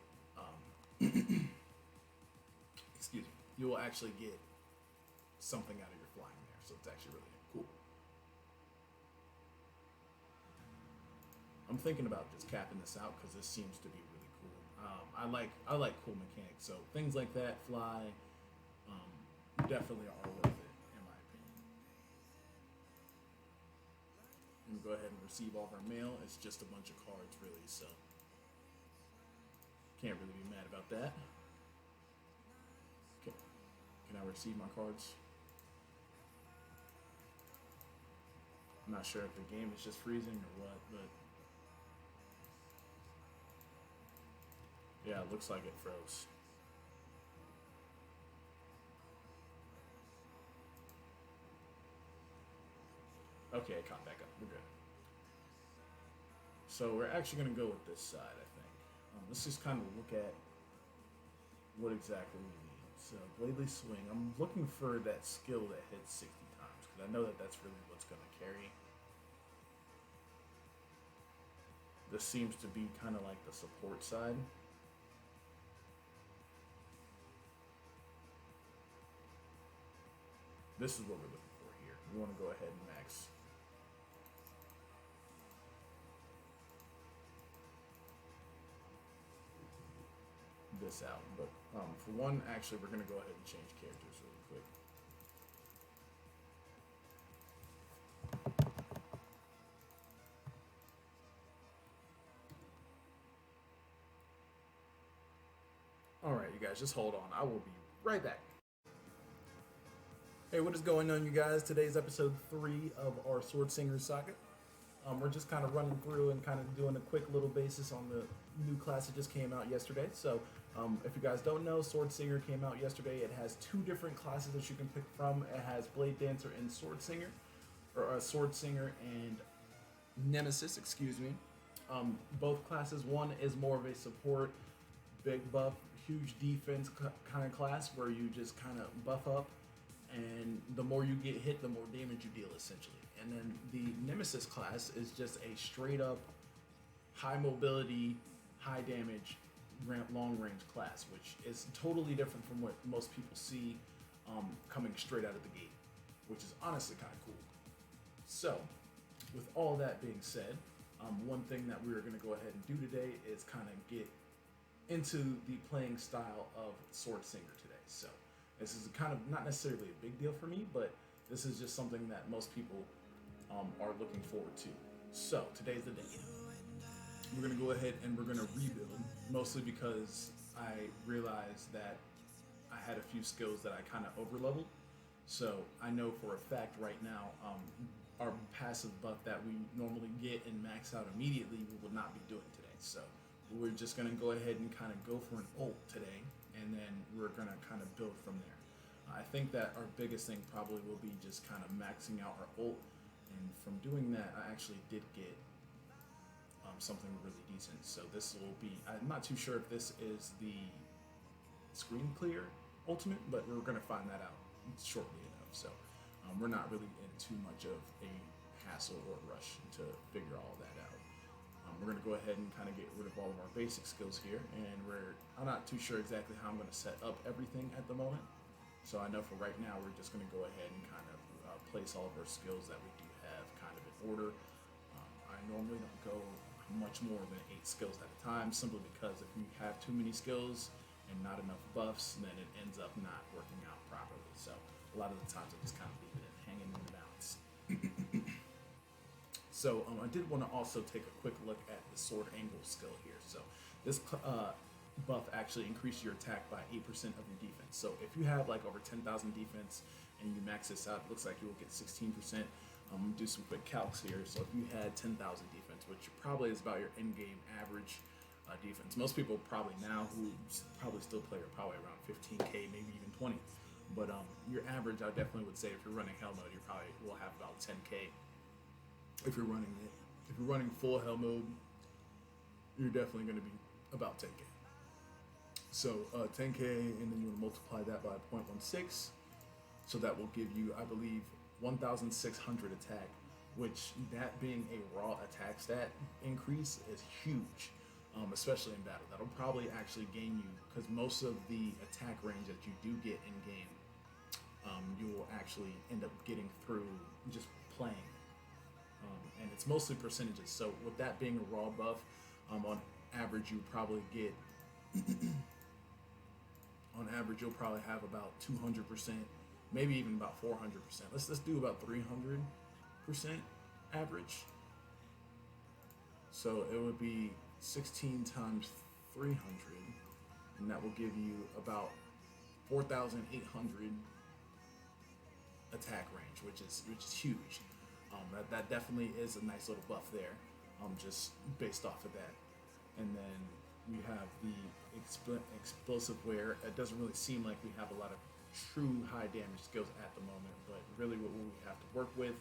excuse me, you will actually get something out of your flying there. So it's actually really cool. I'm thinking about just capping this out because this seems to be really cool. I like cool mechanics. So things like that, fly, definitely are worth it in my opinion. I'm gonna go ahead and receive all of our mail. It's just a bunch of cards, really. So can't really be mad about that. Okay, can I receive my cards? I'm not sure if the game is just freezing or what, but yeah, it looks like it froze. Okay, it caught back up. We're good. So we're actually going to go with this side, I think. Let's just kind of look at what exactly we need. So Bladely Swing. I'm looking for that skill that hits 60 times because I know that that's really what's going to carry. This seems to be kind of like the support side. This is what we're looking for here. we want to go ahead and max this out. But for one, actually, we're going to go ahead and change characters really quick. All right, you guys, just hold on. I will be right back. Hey, what is going on, you guys? Today's episode 3 of our Sword Singer saga. We're just kind of running through and kind of doing a quick little basis on the new class that just came out yesterday. So, if you guys don't know, Sword Singer came out yesterday. It has 2 different classes that you can pick from. It has Blade Dancer and Sword Singer, or Sword Singer and Nemesis, excuse me. Both classes. One is more of a support, big buff, huge defense kind of class where you just kind of buff up, and the more you get hit, the more damage you deal, essentially. And then the Nemesis class is just a straight up high mobility, high damage, long range class, which is totally different from what most people see coming straight out of the gate, which is honestly kind of cool. So, with all that being said, one thing that we're going to go ahead and do today is kind of get into the playing style of Sword Singer today. So, this is kind of not necessarily a big deal for me, but this is just something that most people are looking forward to. So, today's the day. We're going to go ahead and we're going to rebuild, mostly because I realized that I had a few skills that I kind of overleveled. So I know for a fact right now, our passive buff that we normally get and max out immediately, we will not be doing today. So we're just going to go ahead and kind of go for an ult today, and then we're going to kind of build from there. I think that our biggest thing probably will be just kind of maxing out our ult, and from doing that, I actually did get something really decent. So this will be, I'm not too sure if this is the screen clear ultimate, but we're going to find that out shortly enough. So we're not really in too much of a hassle or rush to figure all that out. We're going to go ahead and kind of get rid of all of our basic skills here, and I'm not too sure exactly how I'm going to set up everything at the moment. So I know for right now, we're just going to go ahead and kind of place all of our skills that we do have kind of in order. I normally don't go much more than 8 skills at a time, simply because if you have too many skills and not enough buffs, then it ends up not working out properly. So a lot of the times I just kind of leave it hanging in the balance. So I did want to also take a quick look at the sword angle skill here. So this buff actually increases your attack by 8% of your defense. So if you have like over 10,000 defense and you max this out, it looks like you will get 16%. Do some quick calcs here. So if you had 10,000 defense, which probably is about your endgame average defense, most people probably now who probably still play are probably around 15k, maybe even 20. But your average, I definitely would say, if you're running hell mode, you probably will have about 10k. If you're running it, if you're running full hell mode, you're definitely going to be about 10k. So 10k, and then you want to multiply that by 0.16. So that will give you, I believe, 1,600 attack, which that being a raw attack stat increase is huge, especially in battle. That'll probably actually gain you, because most of the attack range that you do get in game, you will actually end up getting through just playing. And it's mostly percentages. So with that being a raw buff, on average you probably get, on average you'll probably have about 200%. Maybe even about 400%. Let's do about 300% average. So it would be 16 times 300, and that will give you about 4,800 attack range, which is huge. That definitely is a nice little buff there, just based off of that. And then we have the explosive wear. It doesn't really seem like we have a lot of true high damage skills at the moment, but really what we have to work with,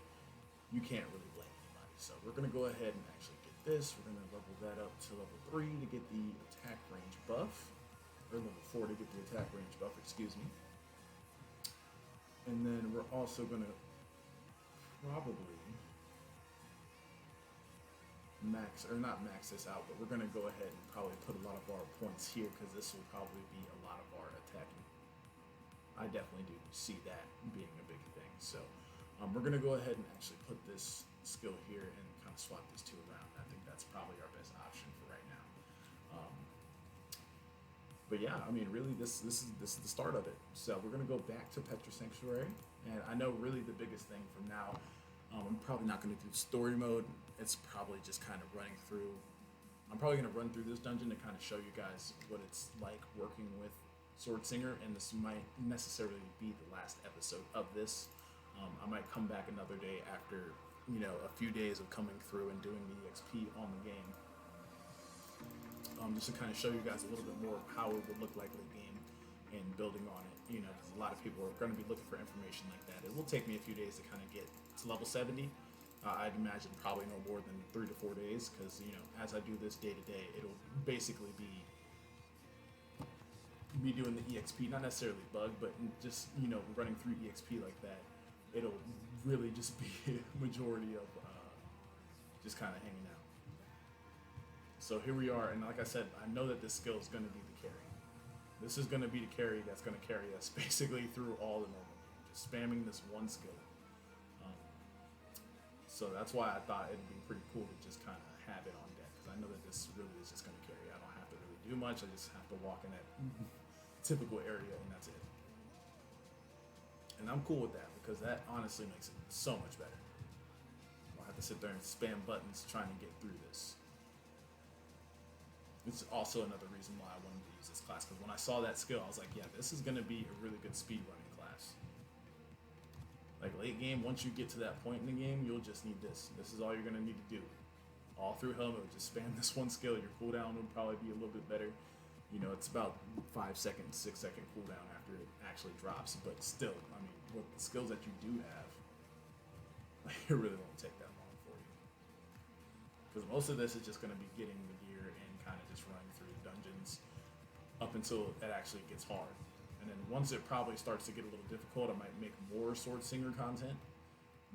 you can't really blame anybody. So we're going to go ahead and actually get this. We're going to level that up to level 3 to get the attack range buff, or level 4 to get the attack range buff, excuse me. And then we're also going to probably not max this out, but we're going to go ahead and probably put a lot of our points here, because this will probably be a lot of our attacking. I definitely do see that being a big thing. So We're gonna go ahead and actually put this skill here and kind of swap these two around. I think that's probably our best option for right now. Um, but yeah, I mean, really, this is the start of it. So we're gonna go back to Petra Sanctuary, and I know really the biggest thing from now. I'm probably not gonna do story mode. It's probably just kind of running through. I'm probably gonna run through this dungeon to kind of show you guys what it's like working with Sword Singer, and this might necessarily be the last episode of this. I might come back another day after a few days of coming through and doing the EXP on the game, just to kind of show you guys a little bit more of how it would look like late game and building on it. Because a lot of people are going to be looking for information like that. It will take me a few days to kind of get to level 70. I'd imagine probably no more than 3 to 4 days, because as I do this day to day, it'll basically be me doing the EXP, not necessarily bug, but just running through EXP like that. It'll really just be a majority of just kind of hanging out. So here we are, and like I said, I know that this skill is going to be the carry. This is going to be the carry that's going to carry us basically through all the normal game, just spamming this one skill. So that's why I thought it'd be pretty cool to just kind of have it on deck, because I know that this really is just going to carry. I don't have to really do much. I just have to walk in that typical area, and that's it. And I'm cool with that, because that honestly makes it so much better. I don't have to sit there and spam buttons trying to get through this. It's also another reason why I wanted to use this class, because when I saw that skill, I was like, yeah, this is going to be a really good speedrunning class. Like late game, once you get to that point in the game, you'll just need this. This is all you're going to need to do. All through Helmet, just spam this one skill. Your cooldown will probably be a little bit better. It's about 5 seconds, 6 second cooldown after it actually drops. But still, I mean, with the skills that you do have, it really won't take that long for you. Because most of this is just going to be getting the gear and kind of just running through the dungeons up until it actually gets hard. And then once it probably starts to get a little difficult, I might make more Sword Singer content.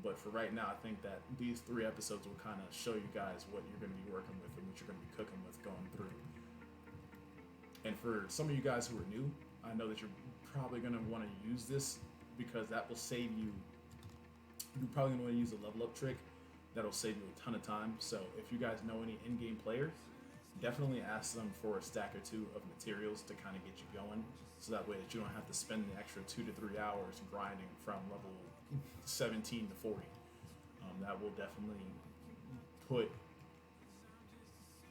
But for right now, I think that these 3 episodes will kind of show you guys what you're going to be working with and what you're going to be cooking with going through. And for some of you guys who are new, I know that you're probably going to want to use this, because that will save you. You're probably going to want to use a level up trick that'll save you a ton of time. So if you guys know any in-game players, definitely ask them for a stack or 2 of materials to kind of get you going. So that way that you don't have to spend the extra 2 to 3 hours grinding from level 17 to 40. That will definitely put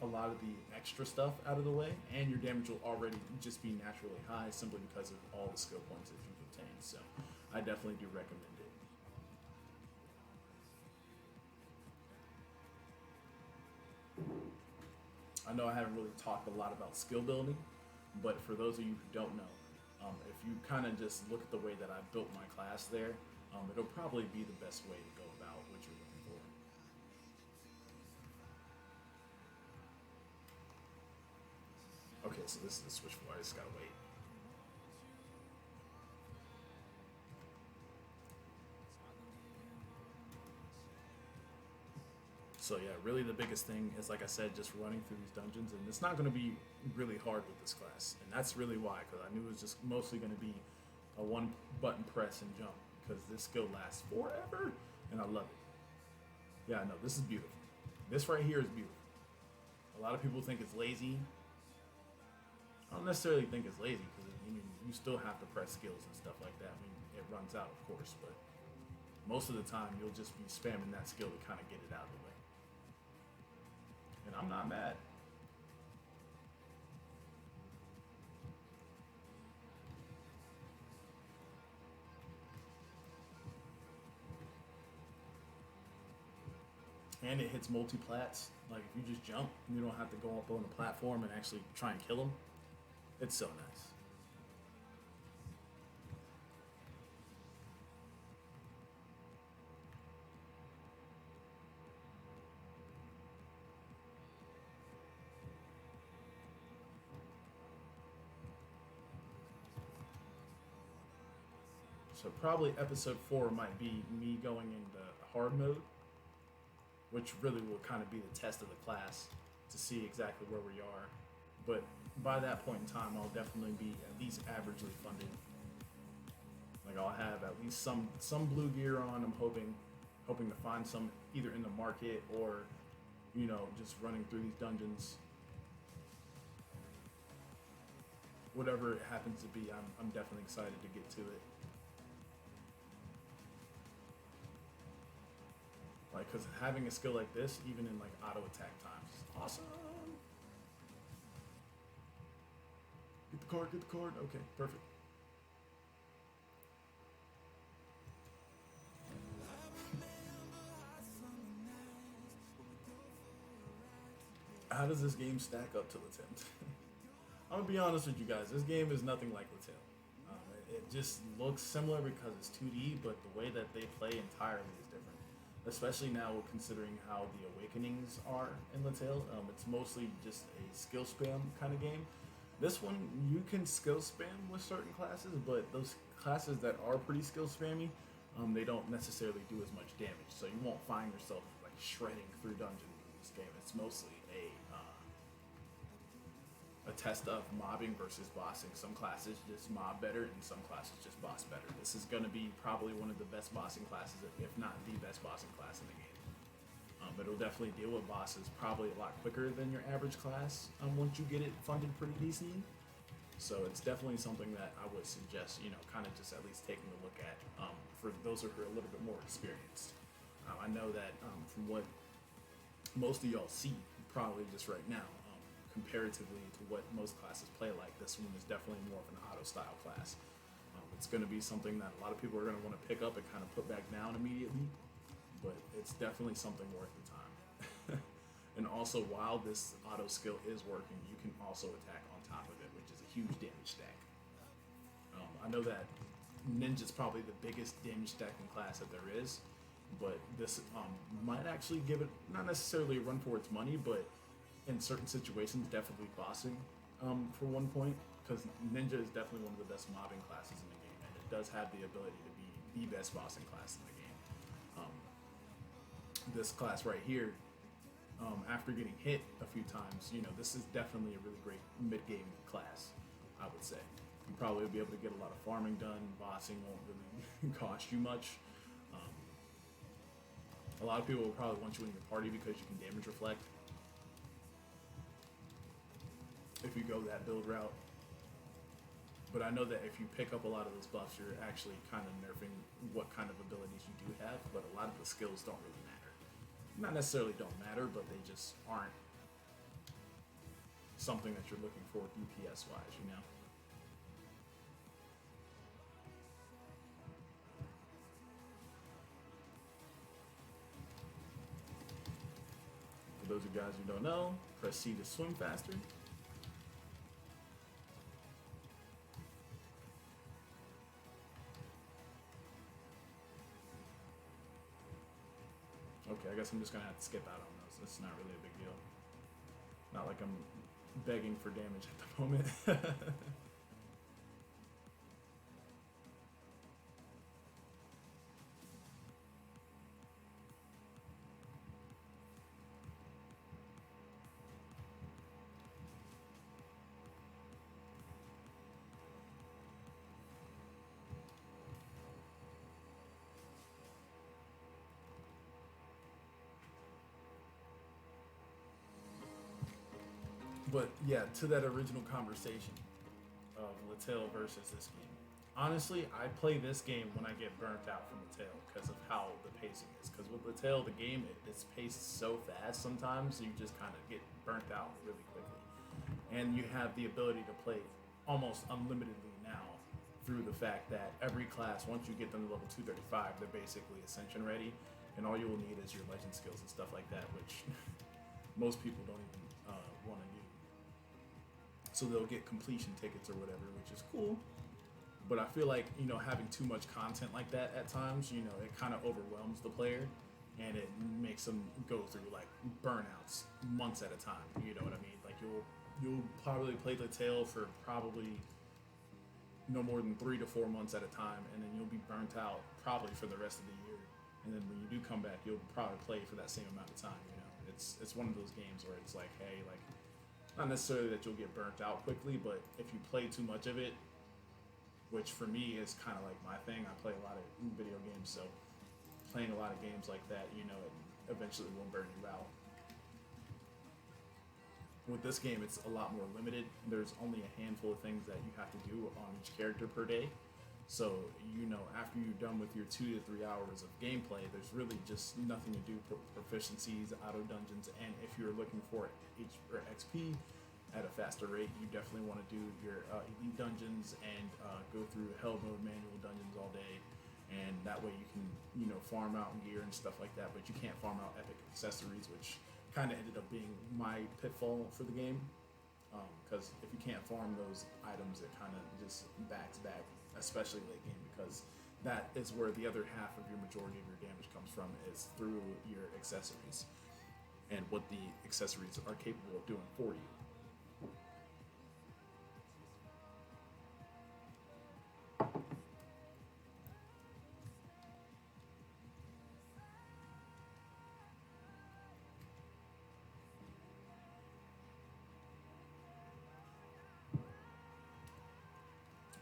a lot of the extra stuff out of the way, and your damage will already just be naturally high simply because of all the skill points that you've obtained. So I definitely do recommend it. I know I haven't really talked a lot about skill building, but for those of you who don't know, if you kind of just look at the way that I built my class there, it'll probably be the best way to go about what you're looking for. Okay, so this is the switch for I just gotta wait. So yeah, really the biggest thing is, like I said, just running through these dungeons, and it's not going to be really hard with this class, and that's really why, because I knew it was just mostly going to be a one button press and jump, because this skill lasts forever, and I love it. Yeah, no, this is beautiful. This right here is beautiful. A lot of people think it's lazy. I don't necessarily think it's lazy, because you still have to press skills and stuff like that. I mean, it runs out, of course, but most of the time you'll just be spamming that skill to kind of get it out of the way. And I'm not mad. And it hits multi-plats. Like if you just jump, you don't have to go up on the platform and actually try and kill them. It's so nice. So probably episode 4 might be me going into hard mode, which really will kind of be the test of the class to see exactly where we are. But by that point in time, I'll definitely be at least averagely funded. Like I'll have at least some blue gear on. I'm hoping to find some either in the market or just running through these dungeons. Whatever it happens to be, I'm definitely excited to get to it. Like, cause having a skill like this, even in like auto attack times, is awesome. Get the card, get the card. Okay, perfect. How does this game stack up to the 10th? I'm gonna be honest with you guys. This game is nothing like Latil. It just looks similar because it's 2D, but the way that they play entirely is different. Especially now considering how the awakenings are in Latil. It's mostly just a skill spam kind of game. This one you can skill spam with certain classes, but those classes that are pretty skill spammy, they don't necessarily do as much damage. So you won't find yourself like shredding through dungeons in this game. It's mostly a test of mobbing versus bossing. Some classes just mob better, and some classes just boss better. This is going to be probably one of the best bossing classes, if not the best bossing class in the game. But it'll definitely deal with bosses probably a lot quicker than your average class once you get it funded pretty decently. So it's definitely something that I would suggest, kind of just at least taking a look at for those who are a little bit more experienced. I know that from what most of y'all see probably just right now, comparatively to what most classes play like, this one is definitely more of an auto style class. It's going to be something that a lot of people are going to want to pick up and kind of put back down immediately, but it's definitely something worth the time. And also, while this auto skill is working, you can also attack on top of it, which is a huge damage stack. I know that Ninja's probably the biggest damage stacking class that there is, but this might actually give it not necessarily a run for its money, but in certain situations, definitely bossing for one point, because Ninja is definitely one of the best mobbing classes in the game, and it does have the ability to be the best bossing class in the game. This class right here, after getting hit a few times, this is definitely a really great mid-game class, I would say. You probably will be able to get a lot of farming done. Bossing won't really cost you much. A lot of people will probably want you in your party because you can damage reflect. If you go that build route. But I know that if you pick up a lot of those buffs, you're actually kind of nerfing what kind of abilities you do have, but a lot of the skills don't really matter. Not necessarily don't matter, but they just aren't something that you're looking for DPS wise. For those of you guys who don't know, press C to swim faster. Okay, I guess I'm just gonna have to skip out on those. It's not really a big deal. Not like I'm begging for damage at the moment. But yeah, to that original conversation of Latil versus this game. Honestly, I play this game when I get burnt out from Latil because of how the pacing is. Because with Latil, the game it's paced so fast sometimes you just kind of get burnt out really quickly, and you have the ability to play almost unlimitedly now through the fact that every class, once you get them to level 235, they're basically ascension ready, and all you will need is your legend skills and stuff like that, which most people don't even want to do. So they'll get completion tickets or whatever, which is cool. But I feel like having too much content like that at times, it kind of overwhelms the player, and it makes them go through like burnouts months at a time. You know what I mean? Like you'll probably play the tail for probably no more than 3 to 4 months at a time, and then you'll be burnt out probably for the rest of the year. And then when you do come back, you'll probably play for that same amount of time. It's one of those games where it's like, hey, like not necessarily that you'll get burnt out quickly, but if you play too much of it, which for me is kind of like my thing. I play a lot of video games, so playing a lot of games like that, it eventually will burn you out. With this game, it's a lot more limited. There's only a handful of things that you have to do on each character per day. So, after you're done with your 2 to 3 hours of gameplay, there's really just nothing to do for proficiencies, auto dungeons, and if you're looking for XP at a faster rate, you definitely want to do your elite dungeons and go through hell mode manual dungeons all day, and that way you can, farm out gear and stuff like that, but you can't farm out epic accessories, which kind of ended up being my pitfall for the game. Because if you can't farm those items, it kind of just backs back, especially late game, because that is where the other half of your majority of your damage comes from, is through your accessories and what the accessories are capable of doing for you.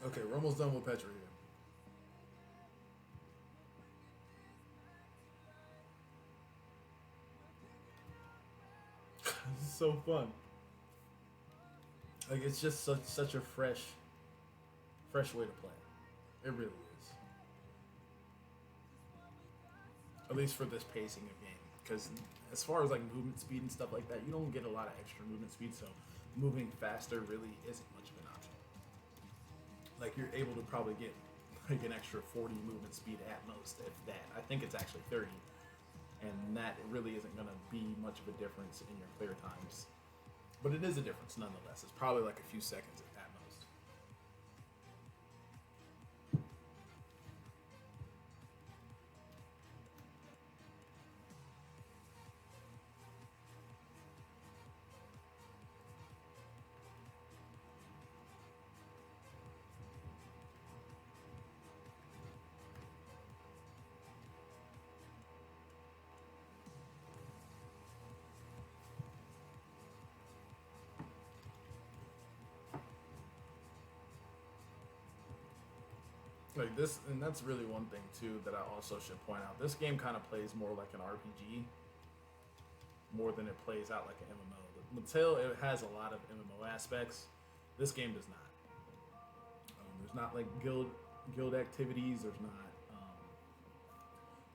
Okay, we're almost done with Petra here. This is so fun. Like, it's just such a fresh way to play. It really is. At least for this pacing of game, because as far as like movement speed and stuff like that, you don't get a lot of extra movement speed, so moving faster really isn't much of an option. Like, you're able to probably get like an extra 40 movement speed at most, if that. I think it's actually 30, and that really isn't going to be much of a difference in your clear times. But it is a difference nonetheless. It's probably like a few seconds at most. Like this, and that's really one thing too that I also should point out. This game kind of plays more like an RPG, more than it plays out like an MMO. Mattel, it has a lot of MMO aspects. This game does not. There's not like guild activities.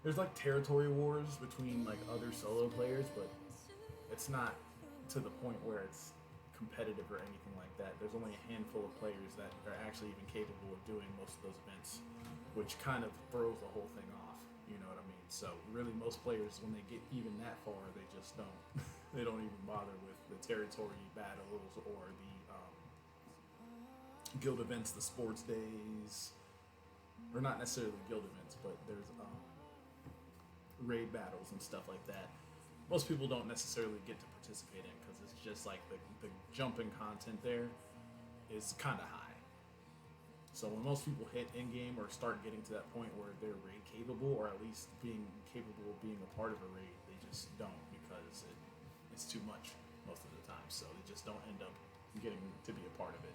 There's like territory wars between like other solo players, but it's not to the point where it's competitive or anything like that. There's only a handful of players that are actually even capable of doing most of those events, which kind of throws the whole thing off. You know what I mean? So really, most players, when they get even that far, they just don't. They don't even bother with the territory battles or the guild events, the sports days, or not necessarily guild events, but there's raid battles and stuff like that. Most people don't necessarily get to participate in because it's just like the jumping content there is kind of high. So when most people hit in game or start getting to that point where they're raid capable, or at least being capable of being a part of a raid, they just don't, because it's too much most of the time. So they just don't end up getting to be a part of it.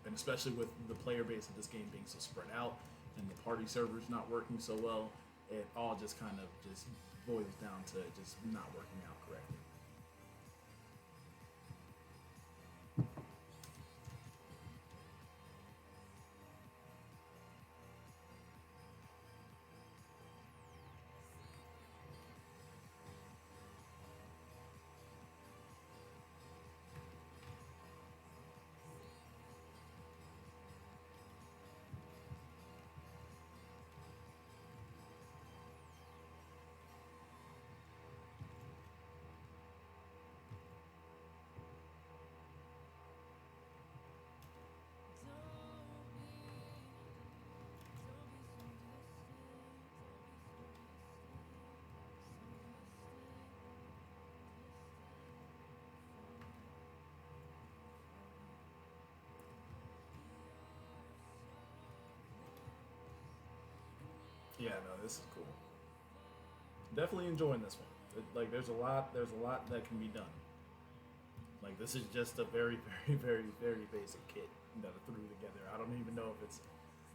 And especially with the player base of this game being so spread out and the party servers not working so well, it all just kind of just boils down to just not working out correctly. Yeah, no, this is cool. Definitely enjoying this one. Like, there's a lot that can be done. Like, this is just a very, very, very, very basic kit. that are through together. I don't even know if it's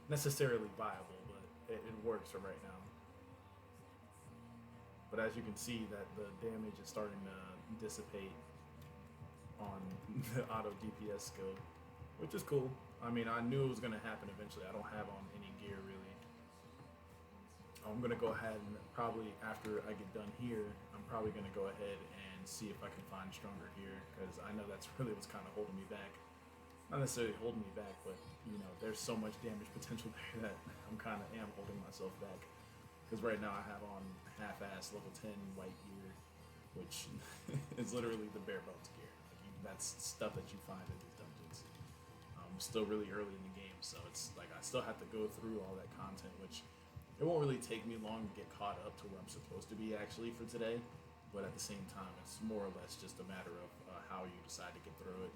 necessarily viable, but it works for right now. But as you can see, that the damage is starting to dissipate on the auto DPS skill, which is cool. I mean, I knew it was gonna happen eventually. I don't have on any gear really. I'm gonna go ahead and probably after I get done here, I'm probably gonna go ahead and see if I can find stronger gear, because I know that's really what's kind of holding me back. Not necessarily holding me back, but you know, there's so much damage potential there that I'm kind of am holding myself back. Because right now I have on half-ass level 10 white gear, which is literally the bare bones gear. Like that's stuff that you find in these dungeons. Still really early in the game, so it's like I still have to go through all that content, which it won't really take me long to get caught up to where I'm supposed to be actually for today. But at the same time, it's more or less just a matter of how you decide to get through it.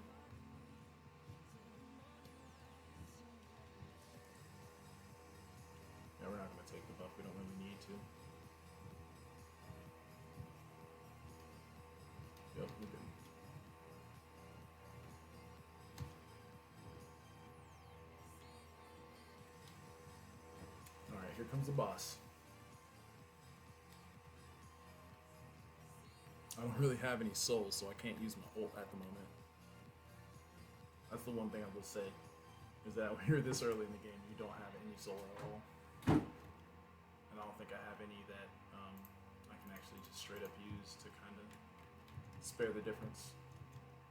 Yeah, we're not going to take the buff. We don't really need to. Yep, we're good. Alright, here comes the boss. I don't really have any souls, so I can't use my ult at the moment. That's the one thing I will say, is that when you're this early in the game, you don't have any soul at all. And I don't think I have any that I can actually just straight up use to kind of spare the difference.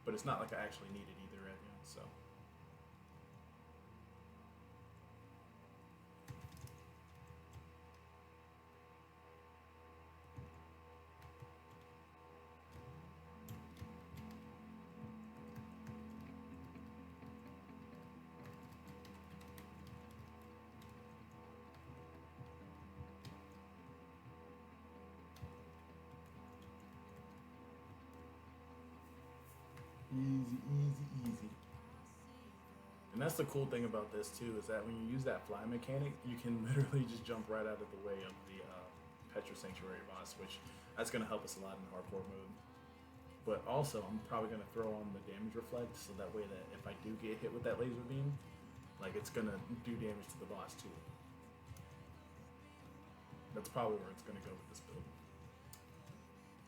But it's not like I actually need it either right now, so. Easy, easy, easy. And that's the cool thing about this too, is that when you use that fly mechanic, you can literally just jump right out of the way of the Petra Sanctuary boss, which that's going to help us a lot in hardcore mode. But also, I'm probably going to throw on the damage reflect, so that way that if I do get hit with that laser beam, like it's going to do damage to the boss too. That's probably where it's going to go with this build.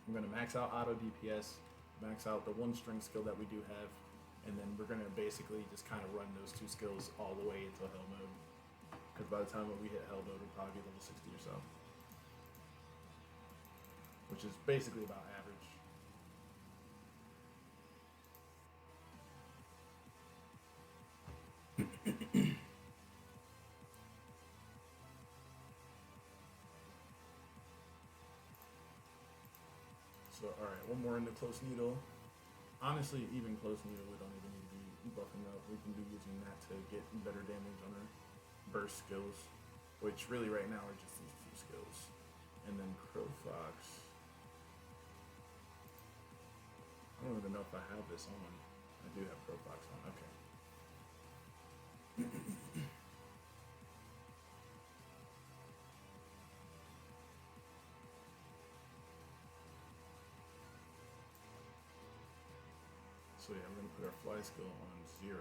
I'm going to max out auto DPS, max out the one string skill that we do have, and then we're going to basically just kind of run those two skills all the way until hell mode. Because by the time that we hit hell mode, we'll probably be level 60 or so. Which is basically about average. So, alright, one more in the close needle. Honestly, even close needle, we don't even need to be buffing up. We can be using that to get better damage on our burst skills, which really right now are just these two skills. And then Crow Fox. I don't even know if I have this on. I do have Crow Fox on, okay. So yeah, we're gonna put our fly skill on 0.